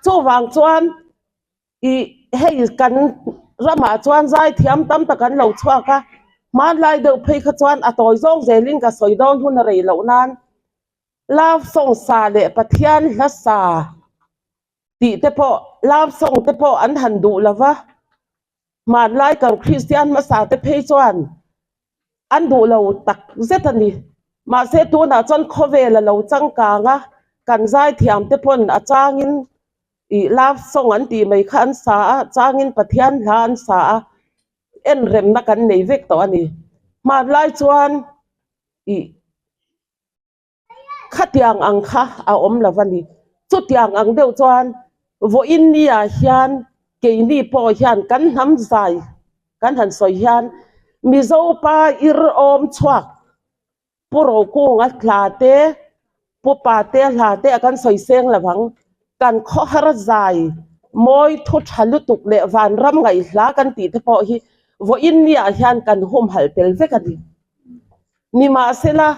Speaker 5: chu wang chuan I hei kan rama chuan zai thiam tam ta kan lo chhuaka man lai do phei kha chuan a toy zong zelin ka soi don hun rei lo nan lav song sa le pathian hla sa ti te po lav song te po an han du lova man lai kan Christian ma sa te phei chuan an du lo tak zetani ma se tu na chon khove la lo chang ka nga kan zai thiam te pon a changin I lav song an ti mai khan sa changin pathian hlan sa en rem na kan nei vek to ani man lai chuan I khatiang ang kha a om lavani chutiang ang deuh chuan vo in nia hian ke ni po hian kan ham zai kan han soi hian mi zo pa ir om chuak puro ko nga thlate pu pa te hlate kan soi seng lawang kan kho har zai moi thu thalu tuk le van ram ngai hla kan ti te po hi vo in nia hian kan hum hal tel vekani ni ma sela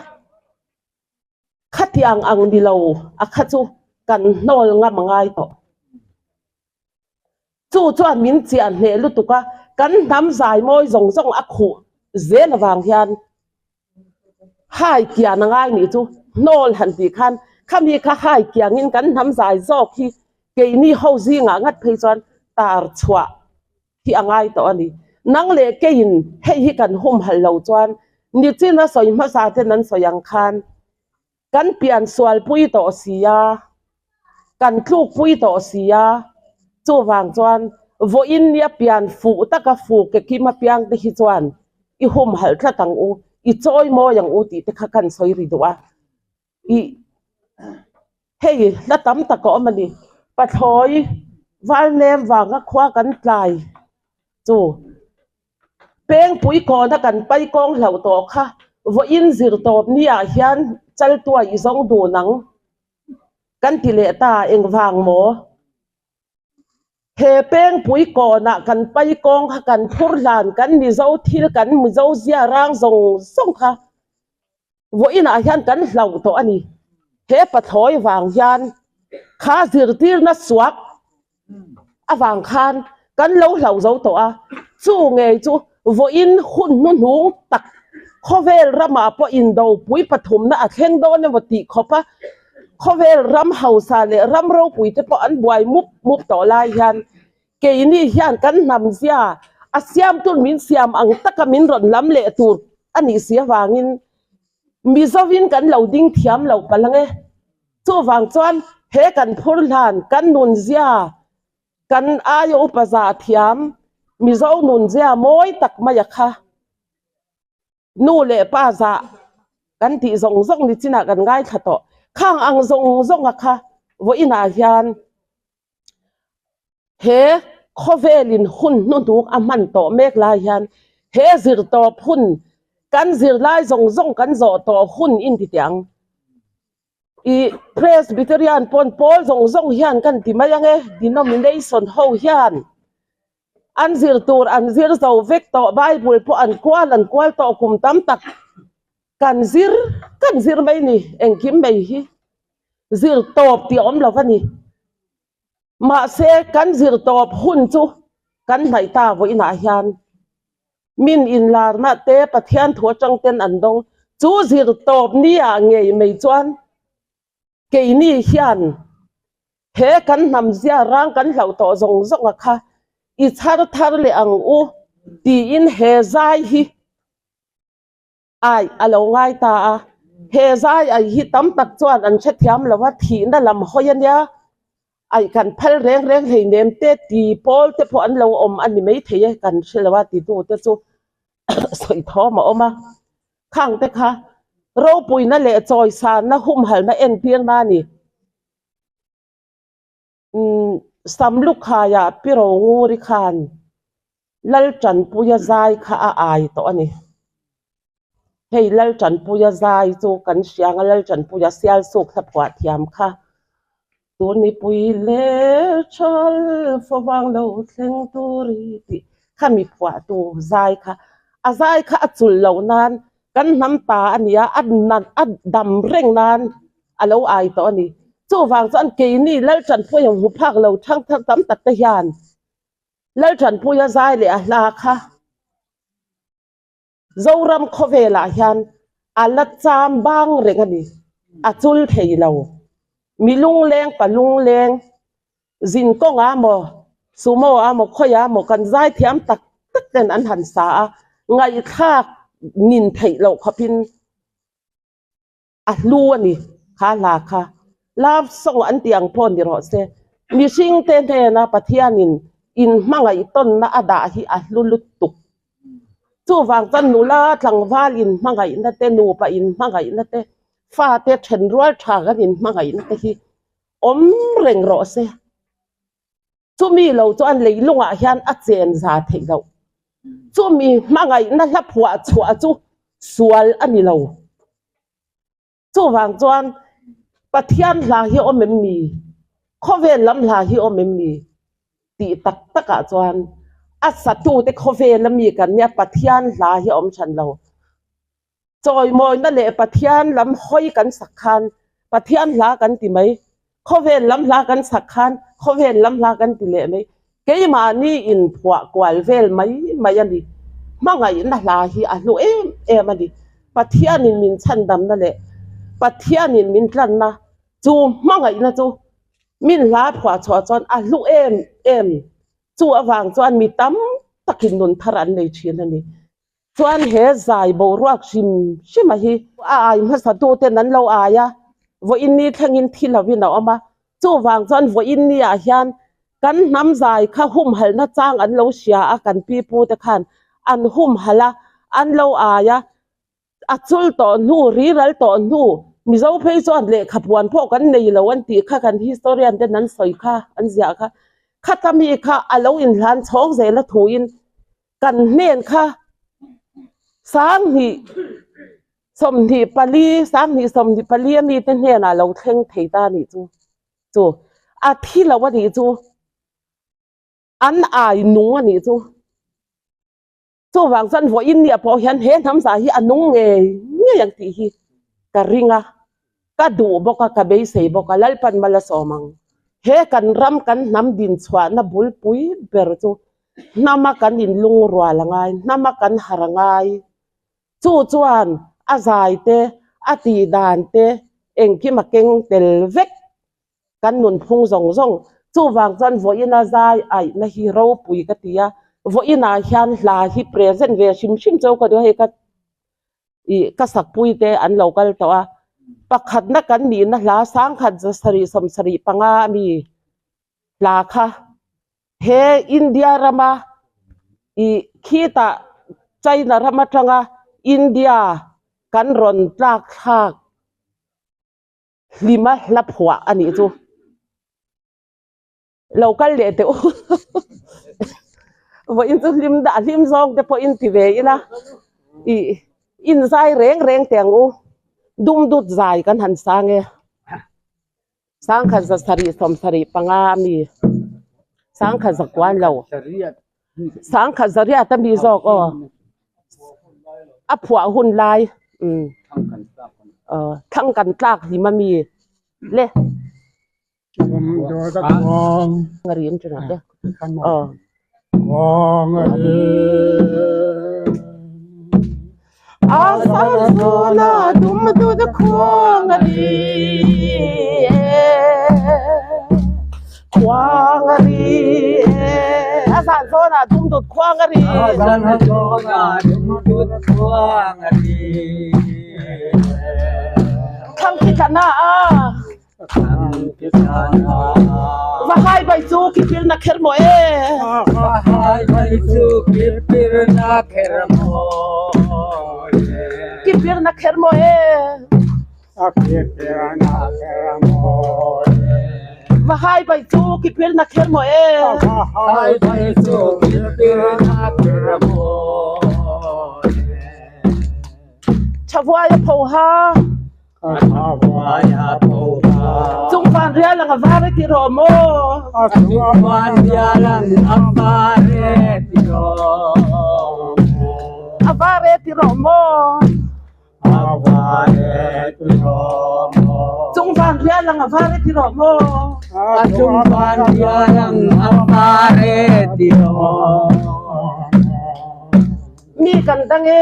Speaker 5: khatiang ang dilo akhachu kan nol nga mangai to chu chuan min chian hne lutuka kan nam zai moi zong zong akhu zen awang hian hai kia na ngai ni chu nol han ti khan khami kha hai kia ngin kan nam zai zok hi ke ni ho zi nga ngat phei chuan tar chwa hi angai to ani nang le ke in hei hi kan hum hal lo chuan ni china soi ma sa te nan soyang khan kan pian swal pui to sia kan thluk pui to sia chu wang chuan vo in nia pian fu taka fu ke kima piang te hi chuan I hum hal thla tang u I choi mo yang u ti te kha kan soi ri doa I hei la tam ta ko mani pathoi wal nem wanga khwa kan tlai chu peng pui ko na kan pai kong hlo to kha vo in zir top nia hian chal tua I zong du nang kan ti le ta eng wang mo he peng pui ko na kan pai kong kha kan phur lan kan ni zo thil kan mu zo zia rang zong song kha vô in à hian kan hlau to ani he pathoi wang hian kha zirtir na suak awang khan kan lo hlau zo to a chu nge chu vô in hun nu nu tak khovel rama po in do pui pathum na a thleng do na wati khopa khovel ram hausa le ram ro pui te po an buai mup to lai hian ke ni hian kan nam zia a siam tun min siam ang taka min ron lam le tur ani sia wangin mizovin kan lo ding thiam lo palange chu wang chuan he kan phur hlan kan nun zia kan ayo paza thiam mizo nun zia moi tak maya kha nu le pa za kan ti zong zong ni china kan ngai thato khang ang zong zong a kha vo ina hian he khovelin hun nu duk a man to mek la hian he zir to phun kan zir lai zong zong kan zo to hun in ti tiang I presbyterian pon pol zong zong hian kan ti mayange denomination ho hian an zir tur an zir zo vek to bible po an kwal to kum tam tak kan zir mai ni engkim mai hi zir top ti om lovani ma se kan zir top hun chu kan nai ta vo ina hian min in lar na te pathian tho chang ten an dong chu zir top ni a ngei mei chuan ke ni hian he kan nam zia rang kan hlau to zong zong a kha I thar le ang u ti in he zai hi ai alo ngai ta a he zai ai hi tam tak chuan an che thiam lawa thi na lam hoyan ya ai kan phal reng hei nem te ti pol te pho an lo om ani mei thei kan shelawa ti tu te chu soi tho ma oma khang te kha ro pui na le choi san na hum hal na en tiang na ni samluk khaya piro nguri khan lal chan puya zai kha a ai to ani hei lal chan puya zai chu kan siang lal chan puya sial suk tha phwa thiam kha tu ni pui le chal fawang lo thleng turi ti khami phwa tu zai kha a zai kha a chul lo nan kan nam ta ania ad dam reng nan alo ai to ani chu wang chuan ke ni lal chan puya hu phak lo thang tam tak te hian lal chan puya zai le a hla kha zoram khovela hian ala cham bang reng ani a chul thei lo milung leng palung leng zin kong a mo sumo a mo khoya mo kan zai thiam tak ten an han sa ngai thak nin thei lo khapin a lu ani kha la kha love song an tiang pon di ro se mi sing te na pathianin in mangai ton na ada hi a lulut tuk chu wang chan nu la tlang wal in mangai na te nu pa in mangai na te fa te then rual tha gan in mangai na te hi om reng ro se chu mi lo chu an leilunga hian a chen za thei lo chu mi mangai na la phwa chua chu sual ani lo chu wang chuan pathian la hi om mi khovel lam la hi om mi ti tak taka chuan a satu te khovel lam mi kan nya pathian la hi om chan lo choi moi na le pathian lam hoi kan sakhan pathian la kan ti mai khovel lam la kan sakhan khovel lam la kan ti le mai ke ma ni in phwa kwal vel mai ani mangai na la hi a lu em ani pathian in min chan dam na le pathian in min tlan na chu mangai na chu min la phwa chwa chon a lu em chu awang chuan mi tam takin nun tharan nei thin ani chuan he zai bo ruak shima hi ai ma sa tu te nan lo aya vo in ni thangin thilawin a oma chu wang chuan vo in ni a hian kan nam zai kha hum hal na chang an lo sia a kan pi pu te khan an hum hala an lo aya a chul to nu riral to nu mi zo phei chuan le khapuan pho kan nei lo an ti kha kan historian te nan soi kha an zia kha khatami kha alo in hlan chhong zela thuin kan nen kha sang ni som ni pali mi te hne na lo thleng thei ta ni chu a thi lo wa ni chu an ai nu ani chu wang san vo in ni a po hian he nam sa hi anung nge yang ti hi ka ringa ka du boka ka be sei boka lalpan malasomang he kan ram kan nam din chwa na bul pui ber chu nama kan in lung rualangai nama kan harangai chu chuan azai te ati dan te engki makeng tel vek kan nun phung zong zong chu wang chan vo ina zai ai na hero pui ka tia vo ina hian hla hi present ve shim shim chau ka do he ka i ka sak pui te an local to a pakhat na kan ni na hla sang khat za sari som sari panga mi hla kha he India rama i khita China rama tanga India kan ron tlak thak lima la phwa ani chu local le te vo in chu lim da lim zong te po in ti ve ila i in zai reng reng teng u dum dut zai kan han sange sang kha za sari som sari panga mi sang kha za kwan lo sang kha za ria ta mi zok o a phwa hun lai thang kan tlak hi ma mi le ngarin chuna de asana dum du de khongari khongari asana dum du khongari asana dum du khongari khang kitana Vahai bai chu kipir na khermo e Vahai bai chu kipir na khermo Kipir na khermo e Kipir na khermo Vahai bai chu kipir na khermo e Vahai bai chu kipir na khermo Chavwa ya pho ha Chung fan ria lang avare ti romo Chung fan ria lang avare ti romo Avare ti romo Avare ti romo Chung fan ria lang avare ti romo Chung fan ria lang avare ti romo Mi kandange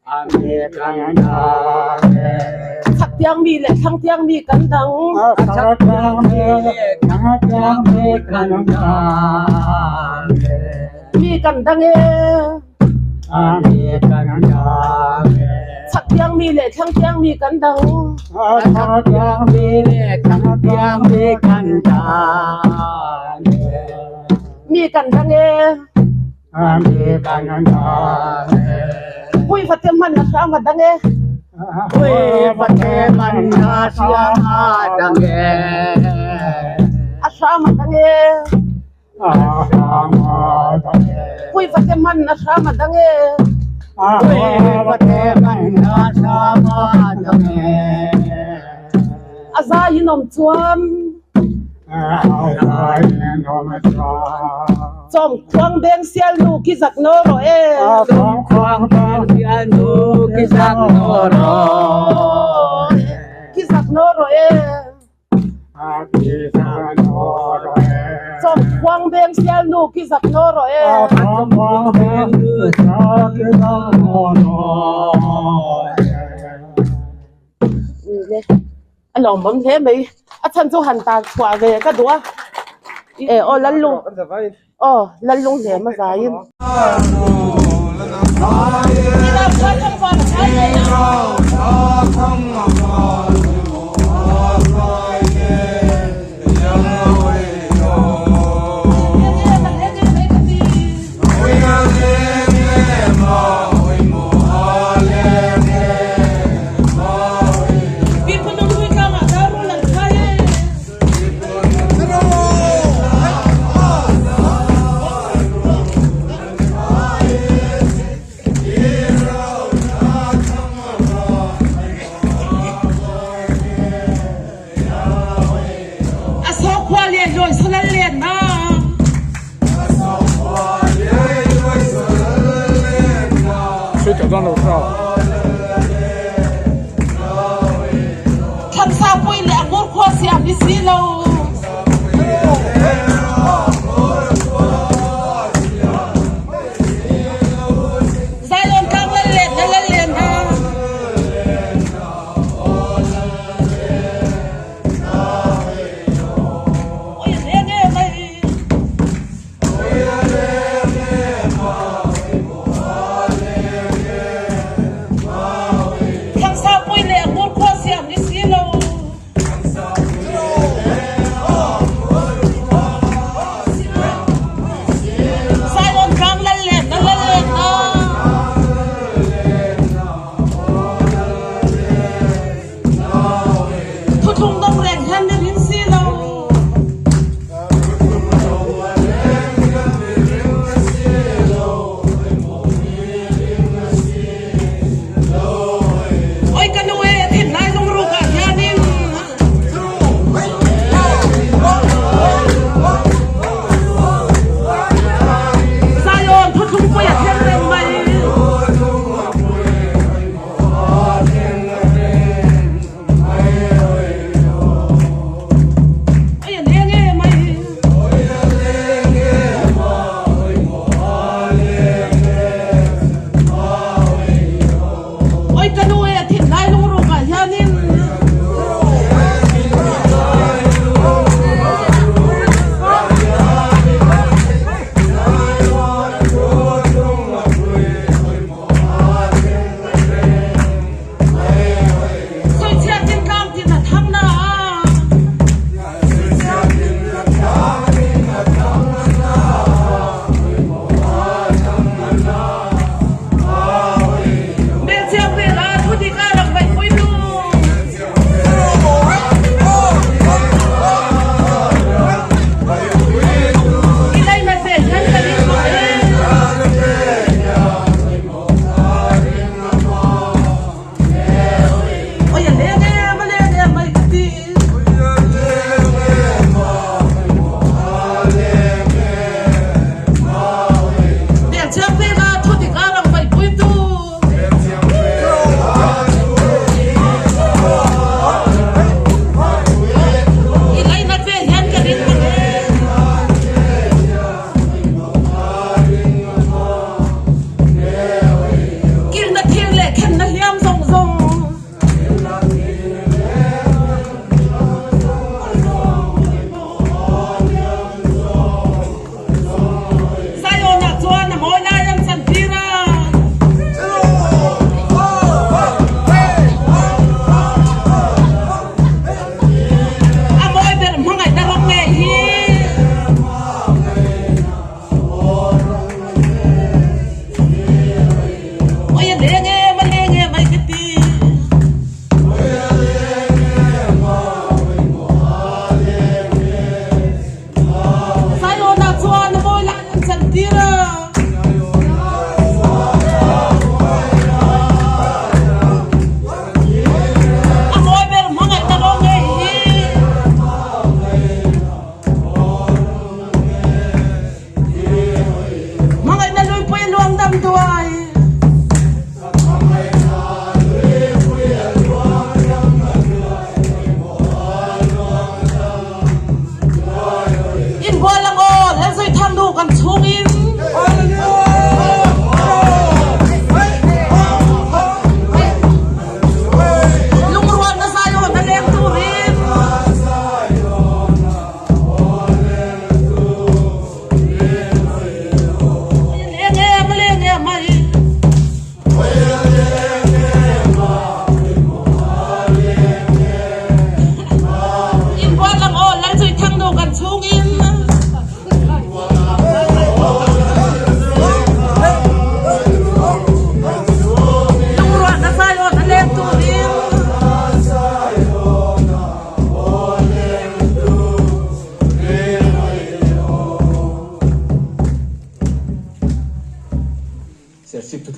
Speaker 5: Ami kandange Tiang mi le thang tiang mi kan dang tiang mi le thang tiang mi kan dang mi kan dang e mi kan dang tiang mi le thang tiang mi kan dang tiang mi le thang tiang mi kan dang mi kan dang e mi kan dang Hui fatem man na sama dang e Hui fateman asama dange Asama dange Asama dange Hui fateman asama dange Hui fateman asama dange Azayinom tuam Azayinom tuam Som kwang beng sial nu kizak noro e Som kwang beng sial nu kizak noro Kizak noro e Kizak noro e Som kwang beng sial nu kizak noro e Som kwang beng sial kizak noro Along bấm thế mấy chân chú hành tạc quả về các đũa ô lăn lung lăn lung thế mà dài挑战的是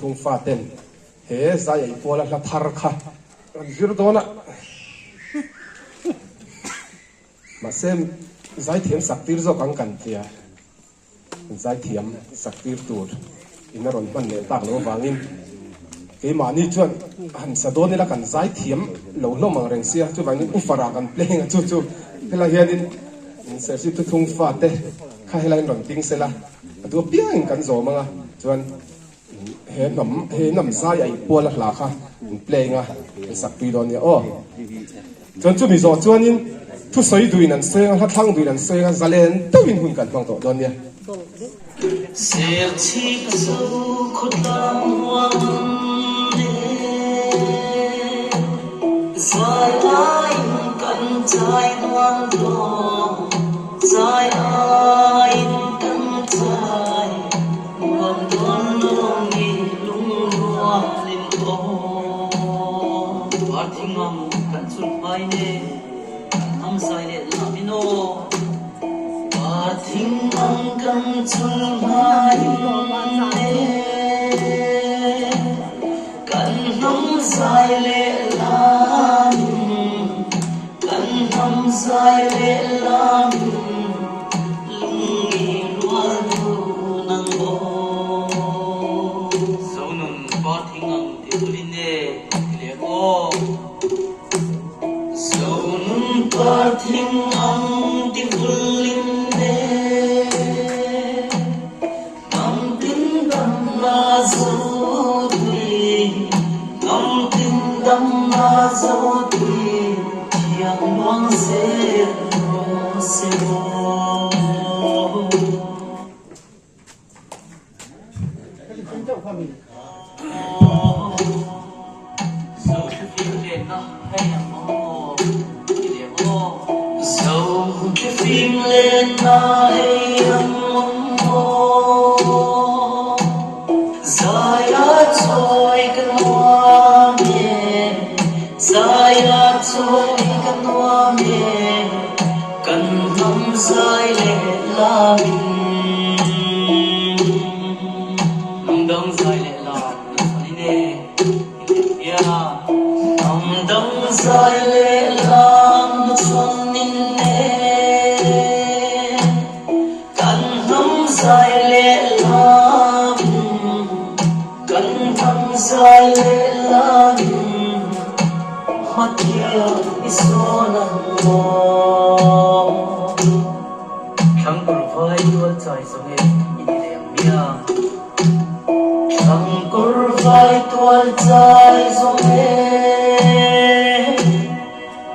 Speaker 2: thung fa ten he zai ai pola la thar kha zir dona mà xem giải thiểm sắc tiêu do căng cằn kia giải thiểm sắc tiêu tuột ina ron ban le tak lo wangin ke ma ni chuan han sa do ni la kan giải thiểm lo lo mang reng sia chu wangin u fara kan playing chu chu hela hianin se si tu thung fa te kha hela ron ting se la adu piang kan zo manga chuan he nam sai ai pola la kha playing a sak pi do ni o chuan chu mi zo chuanin thu soi duin an se ha thang duin an se zalen tawin hun kan bang to don ya
Speaker 9: ser chi so khutam wang ne sai ai kan chai wang do sai ai kan chai wang don no ni lung lua lim ko arthingam kan chul pai ne am sai le la mino arthingam kan chul pai ne kan nam sai le la kan nam sai le la lungi luar du nang bo sonum arthingam ti tuline le ko sonum arthingam ti tuline nam tin dam na zodi nam tin dam na zodi yang wang se se bo so to feel it na hey mo ile mo so to feel it na hey mo zaya choi kan wa me zaya choi kan wa me kan ham zai le la min dong zai le la ni ne ya dong zai le la ni ne kan ham zai le la kan ham zai le la matia isona mo thang kur vai wal chai songe inilem mia thang kur vai twal chai songe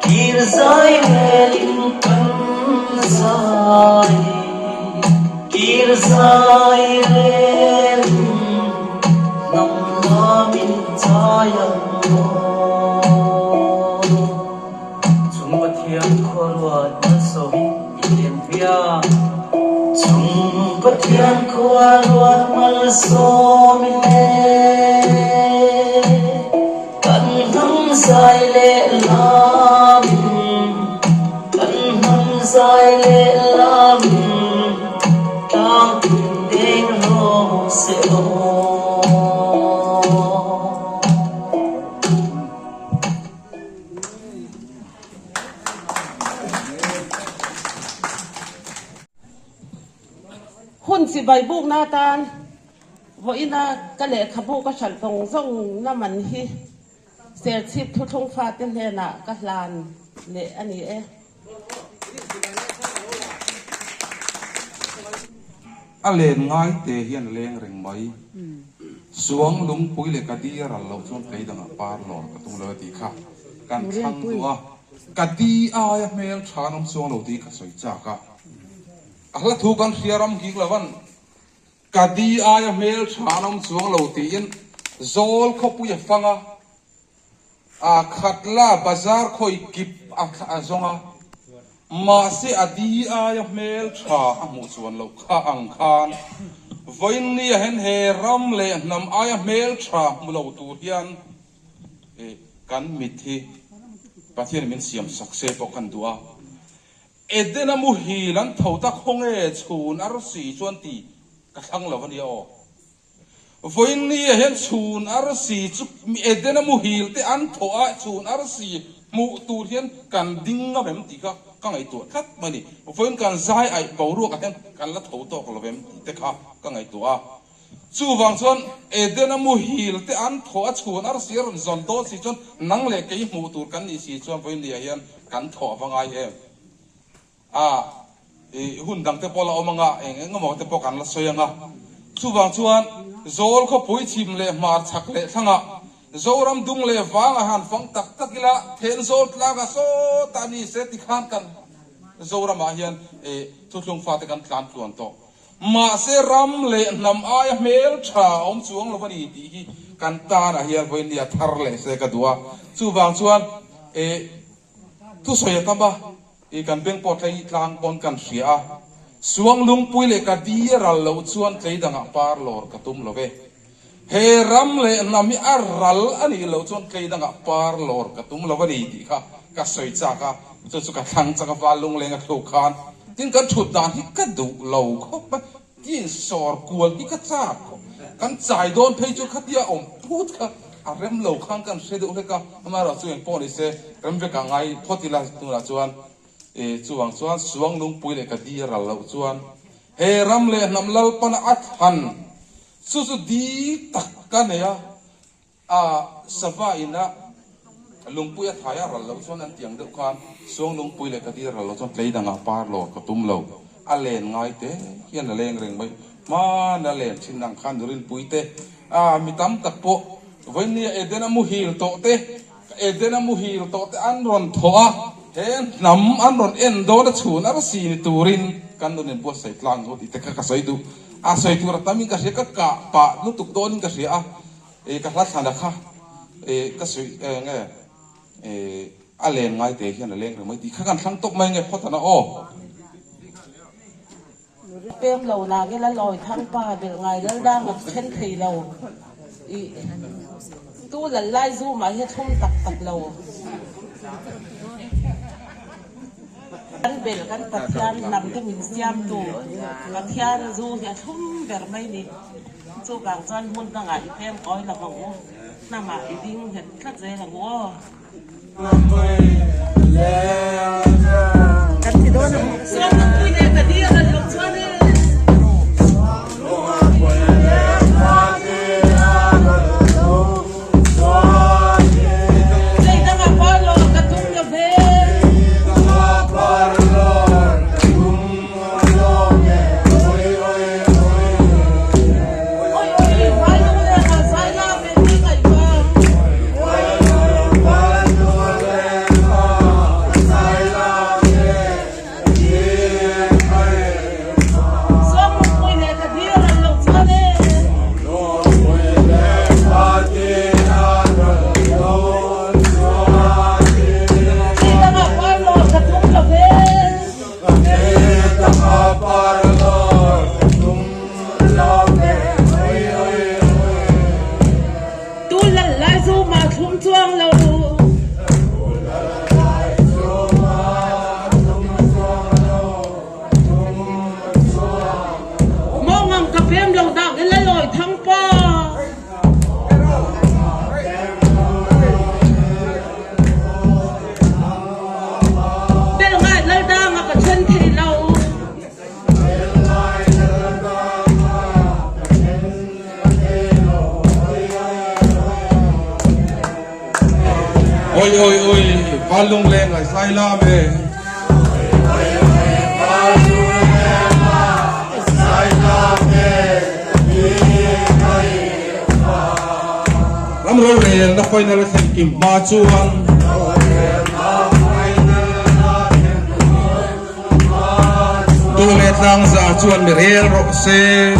Speaker 9: kir zai melim kan zai kir zai melim nam lamin chayam mo chung pathian khorwat na sohi ilem pia chung pathian khorwat mal somi kan ham sai le lam kan ham sai le lam tang ding ro se o
Speaker 5: hun si bai buk na tan vo ina ka le khabu ka chal tong zong na man hi ser chip thu thong fa ten he na ka hlan le ani e
Speaker 1: a len ngai te hian leng reng mai suang lung pui le ka di ral lo chon plei dang par lo ka tung lo ti kha kan thang tua ka di a ya mel thanom suang lo ti ka soi cha ka ahla thu kan hriaram gi lawan ka di a ya mel thanom suang lo ti in zol kho pu ya fanga a khatla bazar khoi kip a zonga ma se adi a ya mel tha amu chuan lo kha ang khan voin ni hen he ram le nam a ya mel tha mu lo tu hian e kan mithi pathian min siam sakse to kan dua edena mu hi lan thota khonge chhun ar si chuan ti ka thang lo ni o voi ni hen chun ar si chu edena mu hil te an thoa chun ar si mu tur hian kan dinga bem ti ka ngai tu khat mani voi kan zai ai boru ka hen kan la tho to ko bem te kha ka ngai tu a chu wang chon edena mu hil te an thoa chun ar si ron zon to si chon nang le ke mu tur kan ni si chon voi ni hian kan tho wangai em hun dang te pola omanga engamo te pokan la soyanga chuwang chuan zol kho pui chim le mar chak le thanga zoram dung le wanga han fang tak takila then zol tlaga so tani se ti khan kan zoram a hian thutlung fa te kan tlan tuan to ma se ram le nam ai mel tha om chuang lo bani ti hi kan ta na hian voi nia thar le se ka duwa chuwang chuan tu soya tamba kan beng pot lai tlang pon kan ria suang lung pui le ka dia ral lo chuan tleidanga par lor ka tum love he ram le nami aral ani lo chuan tleidanga par lor ka tum love ni ti kha ka soi cha ka chu ka thang cha ka walung lenga thlo khan tin kan thut dan hi ka du lo kho ba tin sor kual hi ka cha ko kan chai don phei chu khatia om phut kha a rem lo khan kan se du le ka amara chu en pon se rem ve ka ngai thotila tu la chuan chuwang chuan suang lung pui le ka di ral lo chuan he ram le nam lal pan at han su di tak ka ne ya sava ina lung pui thaya ral lo chuan an tiang de khan suang lung pui le ka di ral lo chuan tlei danga par lo ka tum lo a len ngai te hian la leng reng mai ma na len chin nang khan durin pui te mi tam tak po voi ni edena mu hil to te an ron thoa hen nam an ron en do da chun ar si ni turin kan don en bo sai tlang ho ti te ka sai du a sai tu ra tami ka se ka pa lu tuk don ka se ka hla thana kha ka sui nge a len ngai te hian leng mai ti kha kan thlang tok mai nge photana o
Speaker 5: pem lo na ge la loi thang pa bel ngai dal dang ma chen thei lo tu la lai zu ma he thum tak tak lo kan bel kan pathian nam te min siam tu pathian zu ya thum ber mai ni chu bang chan mun ta ngai pem koi la ngo na ma i ding het khat ze la ngo kan ti don so ku ne ka dia la lok chuan ne
Speaker 1: ôi pha lung lên lại sai la về lắm rồi lên nó quay nó thành kim ba chuan tu lệ thang za chuan bị rel rọ xe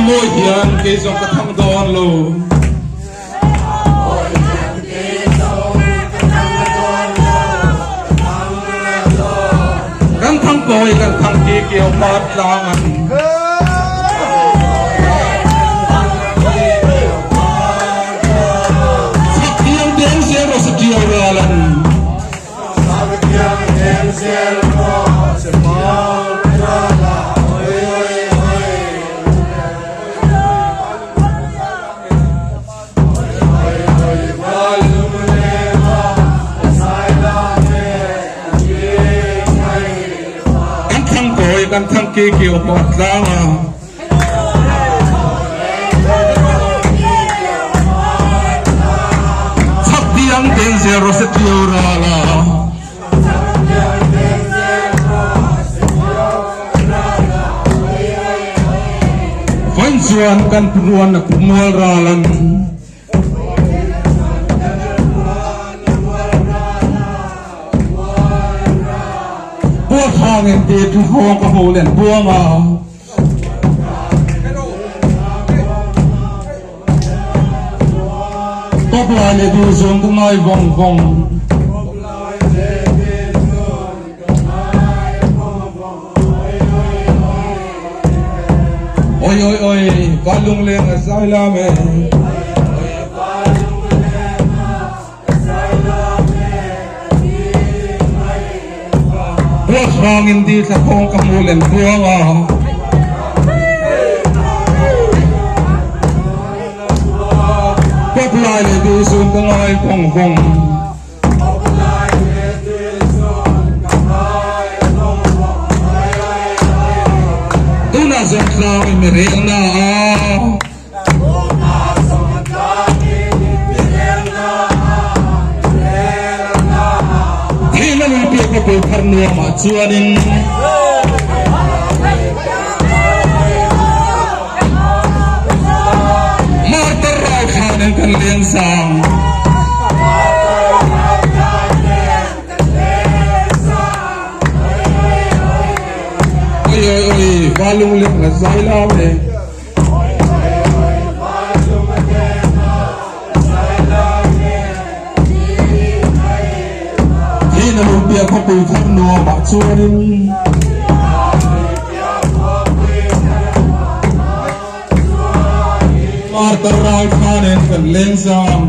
Speaker 1: môi hiền cái dòng cái thằng đòn lù cái thằng bồi cái thằng kia kêu phát lang sắc tiếng đến xe rồi sẽ chiều về lần kan thang ke ke o patlanga sabdi ang ten zero set yorala Fansuan kan puruan na kumual ralan buat hangin dito hawang kahulan buanga Toplale duzon tunay bongbong Oy oy oy kalung leng asailame Buat hangin di sa kong kamulan buanga Toplale duzon tunay bongbong Tuna zentlang imerena Hina lupi ko po karno machuanin Marta rai khanen kan lensang Oy balung lek na zailame Hina lumpia ko po karno machuanin Marta rai khanen kan lensang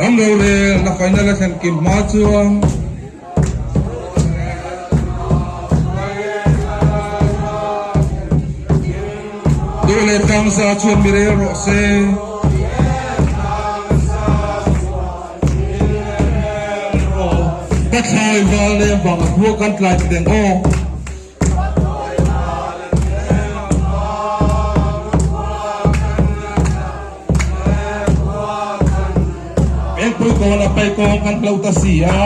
Speaker 1: Ramdole na final san kim machuang Dole tang sa chuan mire rose Tathai wale bang bukan tlai teng o Kung napay ko ang plauta siya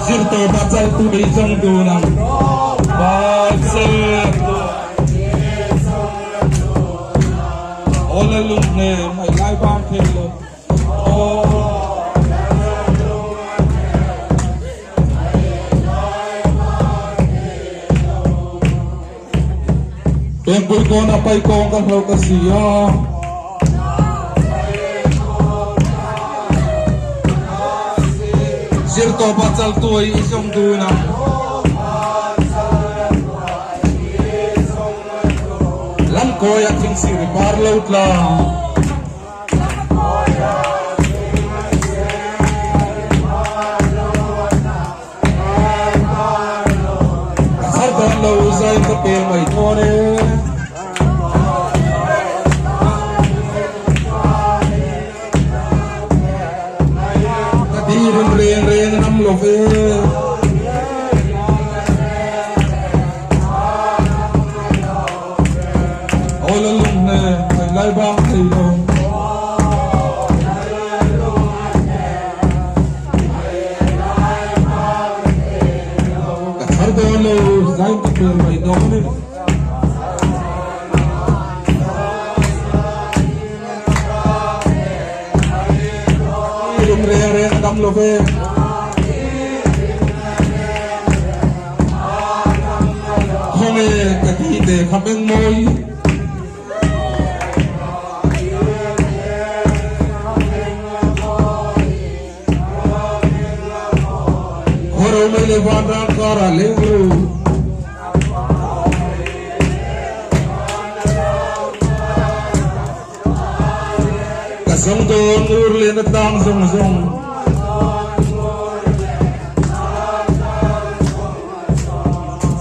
Speaker 1: Sirto bacal tuloy isang dunang Bacal All alone ne may live ang kilo Tempoy ko na pa'y ko ang kahlaw kasiya Sirto bacal tuloy isang dunang Lam ko yaking siri parlaut lang Sardan law usay kapil may tone Ren nam love all along ne may live ang kilo Kasardolo zain kapil may done Ren nam love Katite kapeng moy Koro may levanta kara lengro sông đồn ur lên đất đang rung rung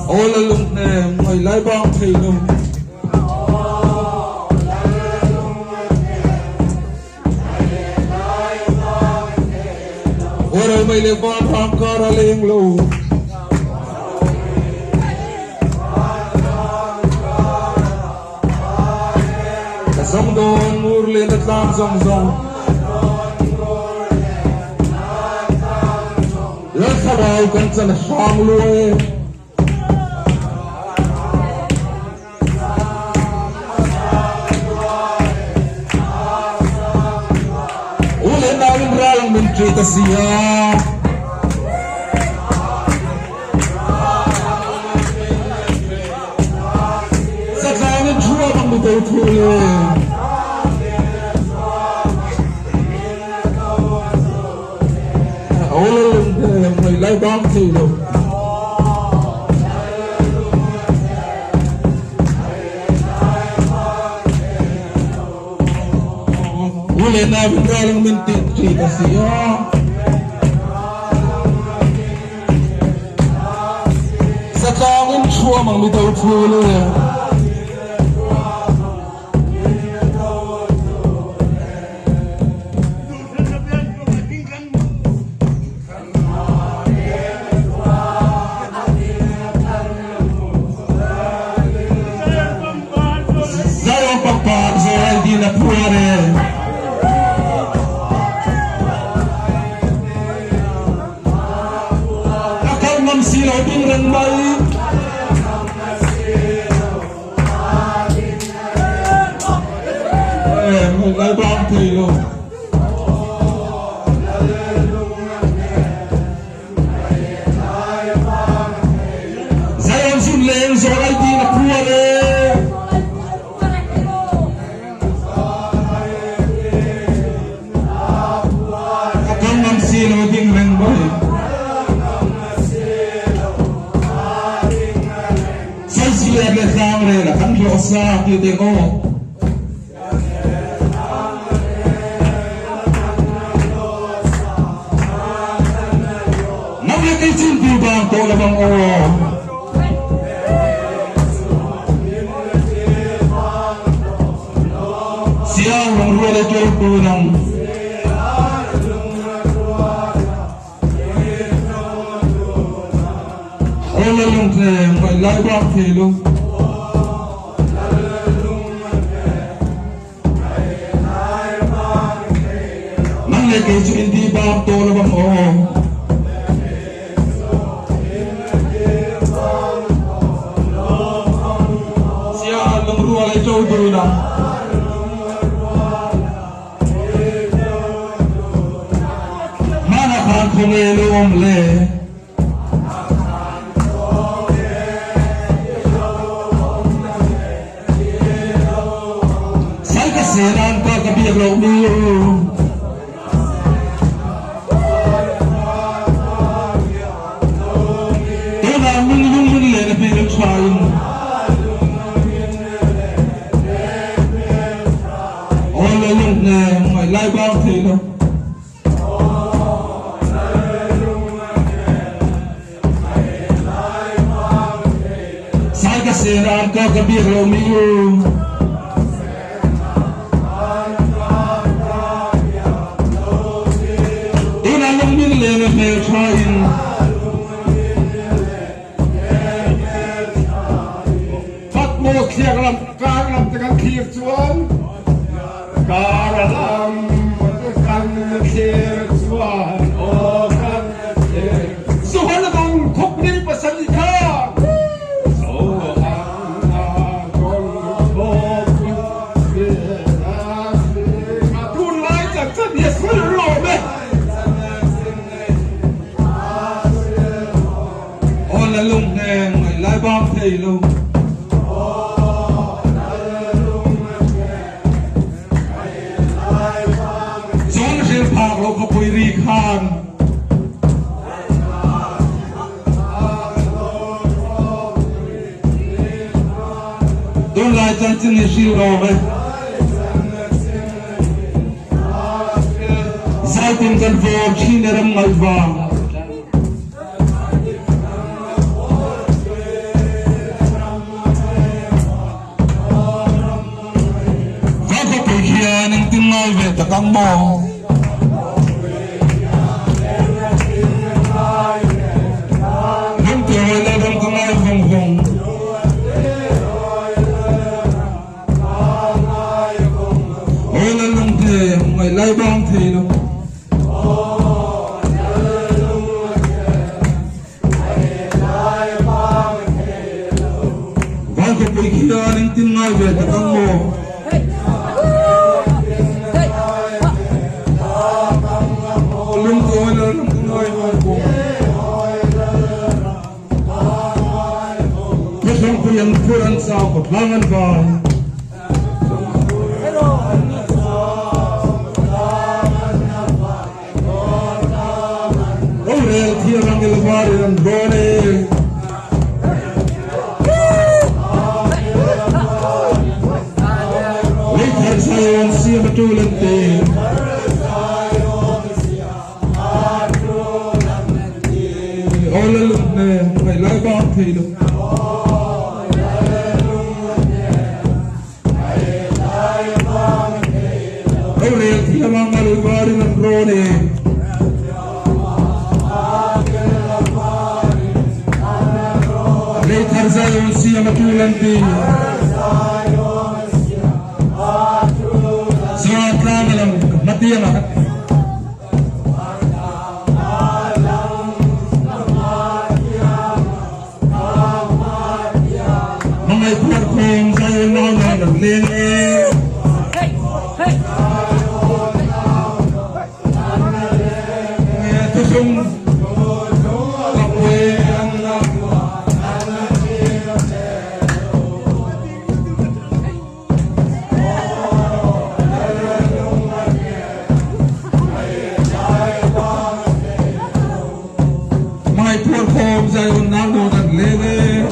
Speaker 1: ô là lùng nè mày lái băng thì lùng ô rồi mày lấy băng tham ca ra lên lù sông đồn ur lên đất đang rung rung rất khá đau cần chân sang lui Yang mencerita siap sekarang cua bang betul-betul orang yang mulai bang tu Ule na bendalang mencerita siap sekarang cua bang betul-betul Saya papa saya di Napoli silo ding rang mai mulai bang tilo saya sun leng sorai di na puare akan nam silo ding rang mai Siapa yang sampai lah kan dosa kita kok. Nampak kecil tu bang, tolong bang oh. Siang bang ruang itu pulang. Orang yang terang, mulai bang telo. Keju indi bab tolo bang oh siya long ruwa le chow dula mana khan khome lo omle sai ka senan ka kabir lo ni lai bang thì đâu sai cái xe ra có cái biệt lâu miu ina long min le ne me trying phát mô kia làm ca làm cái kia chuan Karalam, kan kir tuan, oh kan kir. Sohalang kopnil pasalita. Sohalang kopnil pasalita. Tunai jangan dia seluruh meh. Oh lalung neng, lai bang thei lung. Kapui Rikhan Don't lie, jangan ni shil roh. sai tin kan vo chin ram ngal va va ko pe hian ning tin ngai ve ta kang mo ning te le ram kang ngai vong vong ola nung te ngai lai bang the lo Ning tin ngai ve ta kang mo lung ko na lung ngai ngai ko ko song ko yang puran sa ko langan ba o re thirang el mari ran done Sayon siya matulante Ola lumne may laibang tilo Ola tiya mga lugarin ng drone Later sayon siya matulante mati yang akan mengai perkom saya nana dan lele tusung Zayon nano dan lele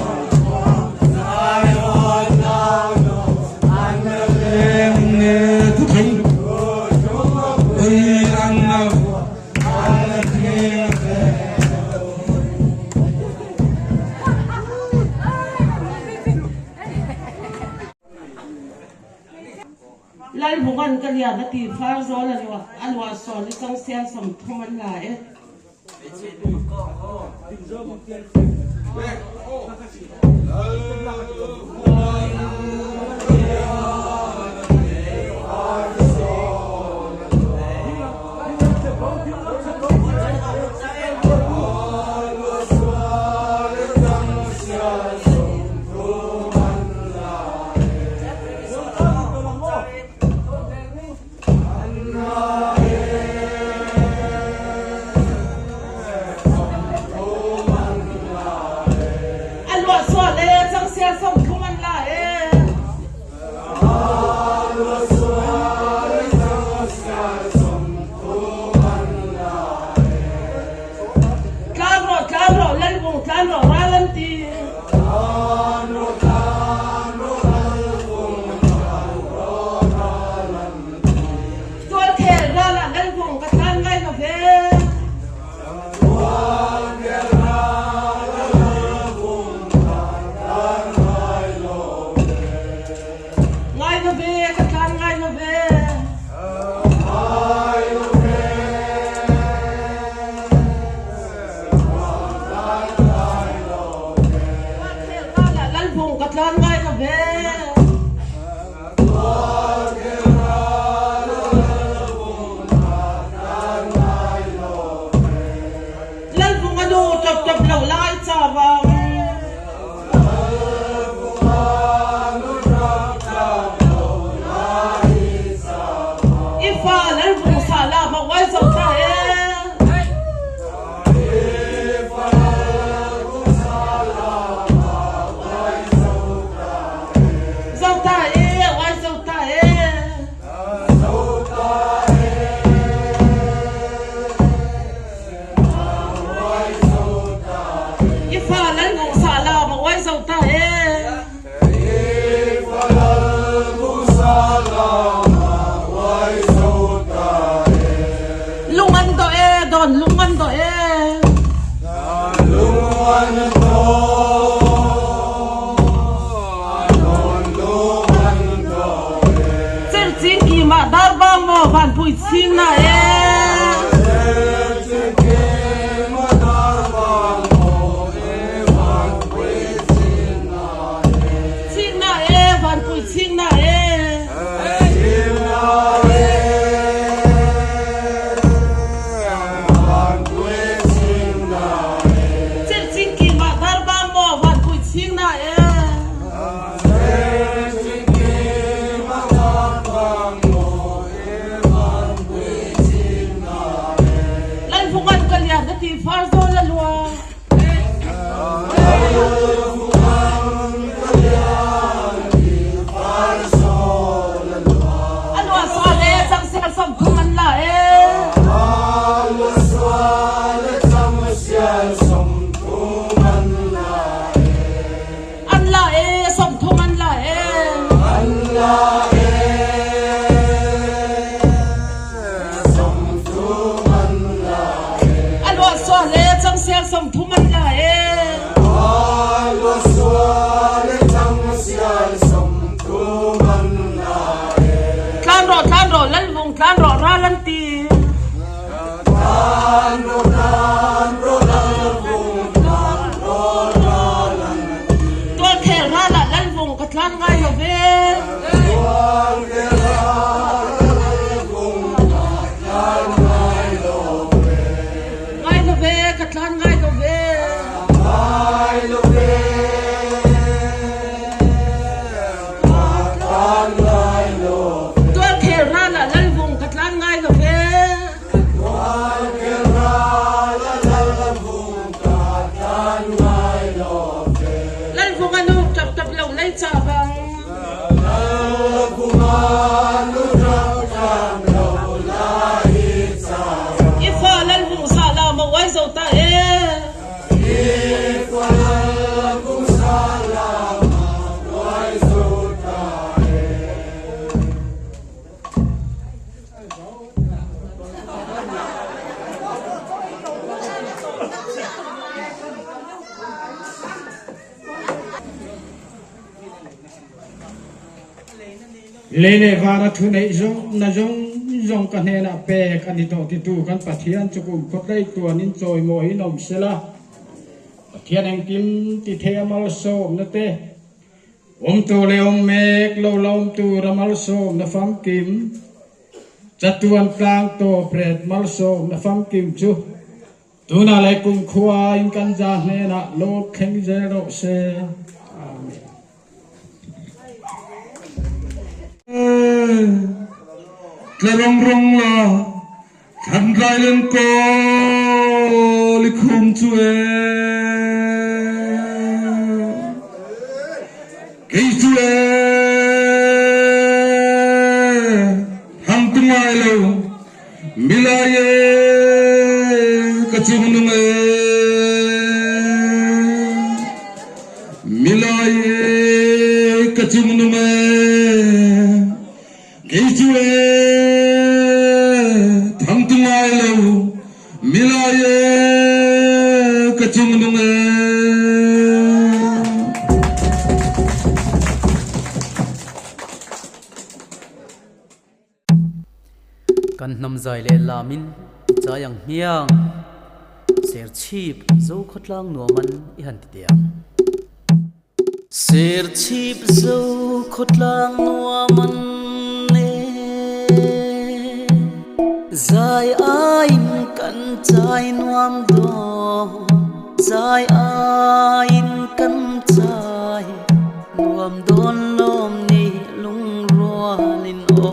Speaker 5: lai bungan kalian nanti farzol alwa sol isang siya som thuman lae ching na e ching na e van pui ching na e chil ching ki ma dar ba mo van pui ching na e lai fungan kalya da ti far zo la lua alwa sa le sang sel som thuman la e an la e som thuman la e alwa sa le sang sel som thuman la e tlan ro lal vung tlan ro ra lan ti tua khe ra la lal vung ka tlan ngai lo ve ngai lo ve ka tlan ngai lo ve tua khe ra la lal vung ka tlan ngai lo ve lal vung anu tap tap lo lai cha bang ifa lal vung sa la ma wai zo ta e
Speaker 10: lele vara thu nei zong na zong kan he na pe kan ni to ti tu kan pathian chukum khot dai tuanin choi mo hi nom sela pathian ang kim ti the mal som na te tu le mek lo lom tu ramal som na fam kim chatuan plang to pret mal som na fam kim chu tu na le kum khua in kan ja ne na lo kheng je ro se
Speaker 1: Tlarong rong la Than rai lên cô Li khung chu e Cây chu e Hang tung ai lâu Mila ye Ka chung nung e Mila ye Ka chung nung e Cây chu e Thang tung ai lâu Mila ye Ka chung nung e
Speaker 11: Kan nam zai le lamin chayang hiang ser chip zo khotlang nuaman I han ti tiang ser chip zo khotlang nuaman ne zai ain kan chai nuam do zai ain kan chai nuam don lom ni lung rualin o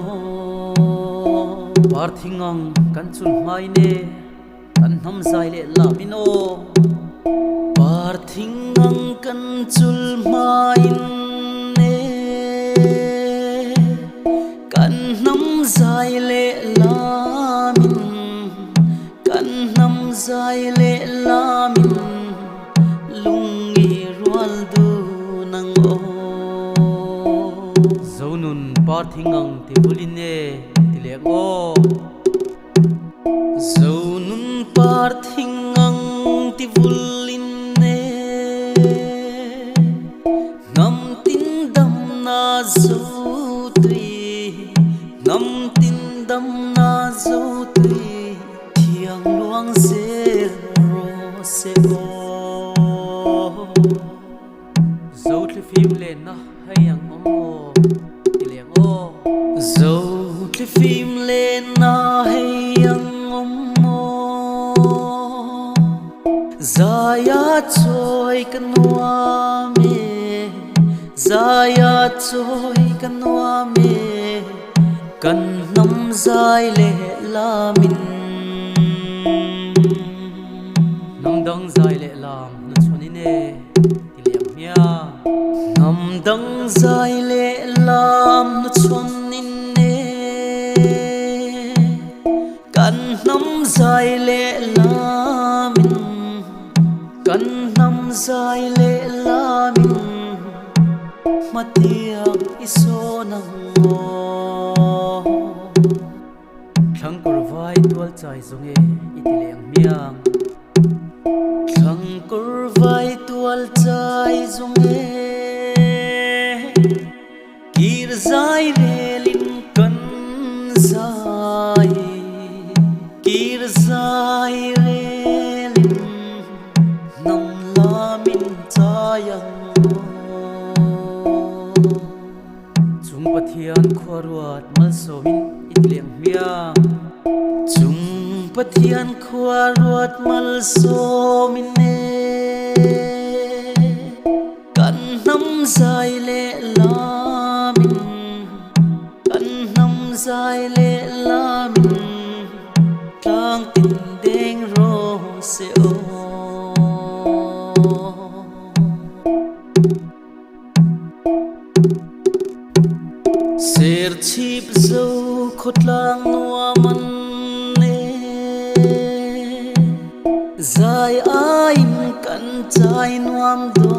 Speaker 11: Parthingang kan chun mai ne kan nam zai le lamin o Parthingang kan chul mai ne kan nam zai le lamin kan nam zai le lamin lungi rual du nang o zonun parthingang ti buline Lego Zonun parthingang ti vulinne Ngam tindam na zotri Ngam tindam na zotri se o dấu thì phim lên nó hay yang om o thì liền o dấu thì phim lên nó hay yang om o zaya trôi cái noa mê zaya trôi cái noa mê cần năm dài lệ la min năm đăng dài lệ làm nó chôn đi nè thì liệm mía năm đăng dài lệ làm nó chôn đi nè cần năm dài lệ la min cần năm dài lệ la min mà tiếng iso nang ngô thằng cor vai tual chai zunge itileng miang thằng cor vai tual chai zunge kir zai relin kan zai kir zai relin nam la min chayang pathian khuaruat mal somin itleng mia chung pathian khuaruat mal somin ne kan nam zai le lamin kan nam zai le lamin tang tin deng ro se o ser chip zo khot lang nuwa man ne zai ain kan chai nuam do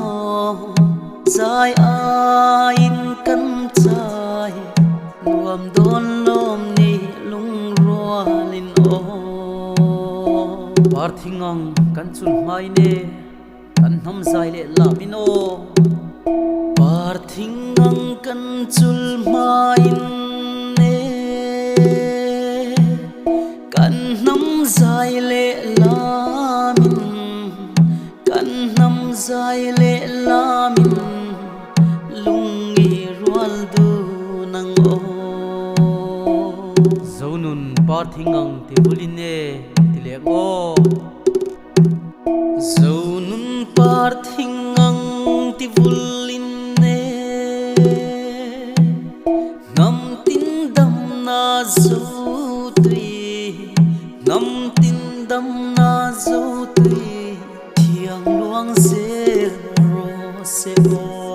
Speaker 11: zai ain kan chai nuam don lom ni lung rualin o parthingang kan chul mai ne kan nam zai le lamin o parthingang kan chul main ne kan nam zai le lamin kan nam zai le lamin lungi rual du nang o zonun parthingang te buline tilek o zonun parthingang ti bulin zo tui ngam tin dam na zo tui thiang luang se ro se o